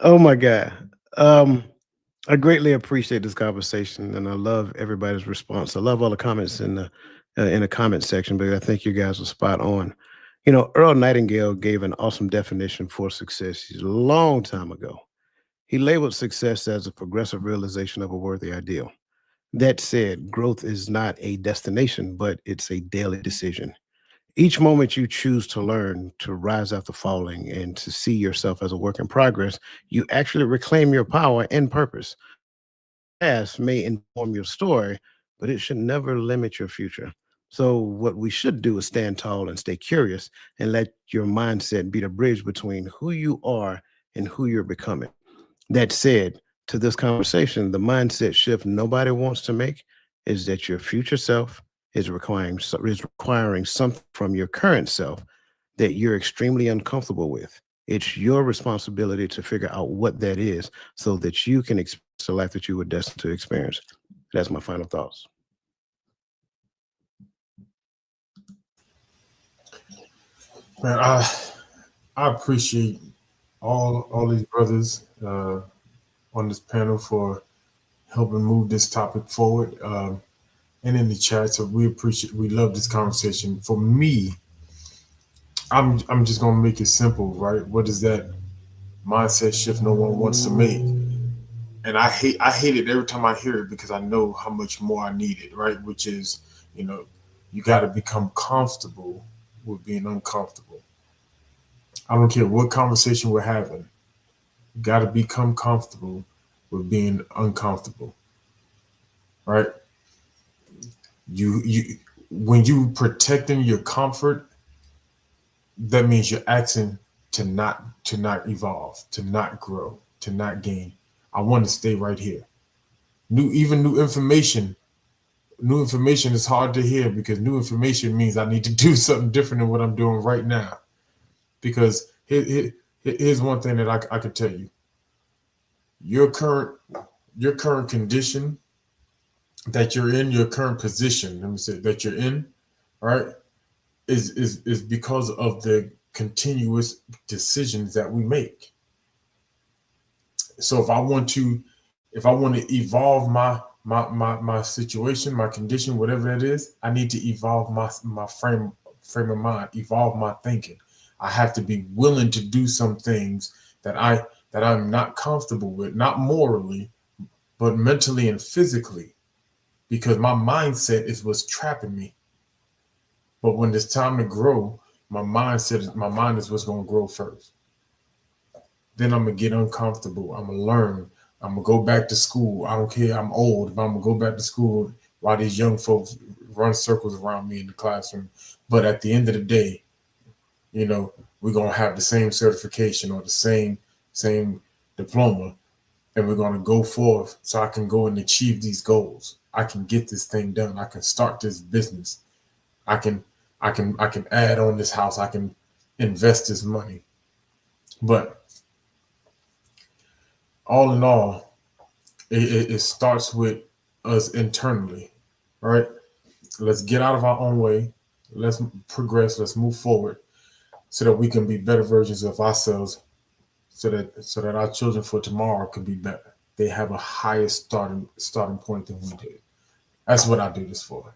Oh my God. Um, I greatly appreciate this conversation, and I love everybody's response. I love all the comments in the comment section because I think you guys are spot on. You know, Earl Nightingale gave an awesome definition for success a long time ago. He labeled success as a progressive realization of a worthy ideal. That said, growth is not a destination, but it's a daily decision. Each moment you choose to learn, to rise after falling, and to see yourself as a work in progress, you actually reclaim your power and purpose. Past may inform your story, but it should never limit your future. So, what we should do is stand tall and stay curious and let your mindset be the bridge between who you are and who you're becoming. That said, to this conversation, the mindset shift nobody wants to make is that your future self is requiring something from your current self that you're extremely uncomfortable with. It's your responsibility to figure out what that is so that you can experience the life that you were destined to experience. That's my final thoughts. Man, I appreciate all these brothers on this panel for helping move this topic forward. And in the chat, so we love this conversation. For me, I'm just gonna make it simple, right? What is that mindset shift no one wants to make? And I hate it every time I hear it because I know how much more I need it, right? Which is, you know, you got to become comfortable with being uncomfortable. I don't care what conversation we're having. You got to become comfortable with being uncomfortable, right? You when you protecting your comfort, that means you're asking to not evolve, to not grow, to not gain. I want to stay right here. New information. New information is hard to hear because new information means I need to do something different than what I'm doing right now. Because here's one thing that I could tell you: your current your current condition that you're in, your current position. Let me say that you're in, right? Is because of the continuous decisions that we make. So if I want to evolve my situation, my condition, whatever it is, I need to evolve my frame of mind, evolve my thinking. I have to be willing to do some things that I'm not comfortable with, not morally, but mentally and physically, because my mindset is what's trapping me. But when it's time to grow, my mind is what's gonna grow first. Then I'm gonna get uncomfortable. I'm gonna learn. I'm gonna go back to school. I don't care. I'm old. If I'm gonna go back to school while these young folks run circles around me in the classroom. But at the end of the day, we're gonna have the same certification or the same diploma, and we're gonna go forth so I can go and achieve these goals. I can get this thing done. I can start this business. I can add on this house. I can invest this money. But all in all, it starts with us internally, right? Let's get out of our own way. Let's progress. Let's move forward so that we can be better versions of ourselves, so that our children for tomorrow can be better. They have a higher starting point than we did. That's what I do this for.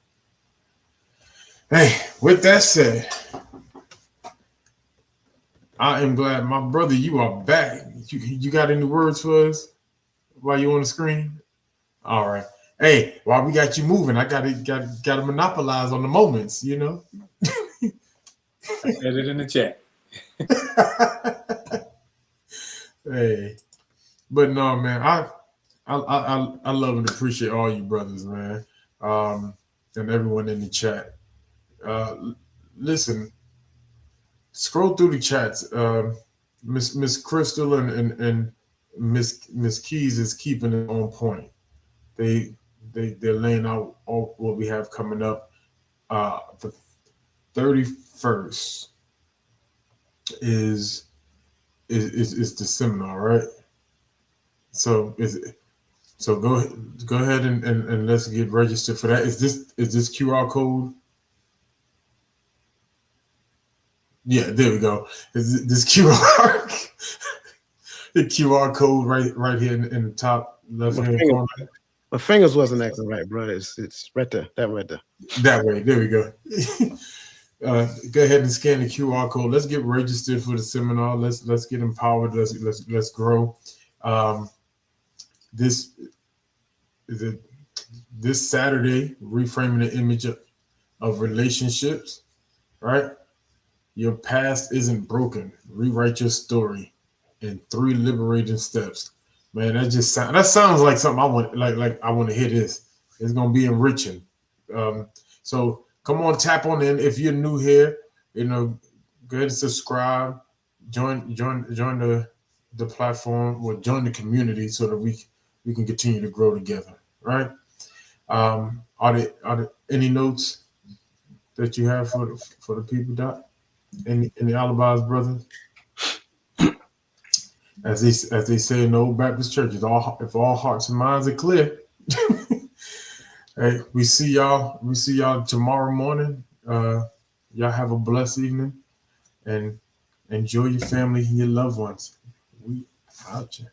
Hey, with that said, I am glad, my brother, you are back. You got any words for us while you on the screen? All right. Hey, while we got you moving, I gotta monopolize on the moments. I said it in the chat. Hey, but no, man, I love and appreciate all you brothers, man, and everyone in the chat. Listen, scroll through the chats. Miss Crystal and Miss Keys is keeping it on point. they're laying out all what we have coming up. The 31st is the seminar, right? So go ahead and let's get registered for that. Is this QR code? Yeah, there we go. Is this QR the QR code right here in the top left hand corner? My fingers wasn't acting right, bro. It's right there. That right there. That way. There we go. Go ahead and scan the QR code. Let's get registered for the seminar. Let's get empowered. Let's grow. This Saturday, reframing the image of relationships. Right. Your past isn't broken. Rewrite your story in 3 liberating steps. Man, that sounds like something I want. Like I want to hear this. It's gonna be enriching. So come on, tap on in. If you're new here, go ahead and subscribe. Join the platform or join the community so that we can continue to grow together. Right? Are there any notes that you have for the people, Doc? Any alibis, brother? As they say in the old Baptist churches, if all hearts and minds are clear. Hey, we see y'all tomorrow morning. Y'all have a blessed evening and enjoy your family and your loved ones. We out here.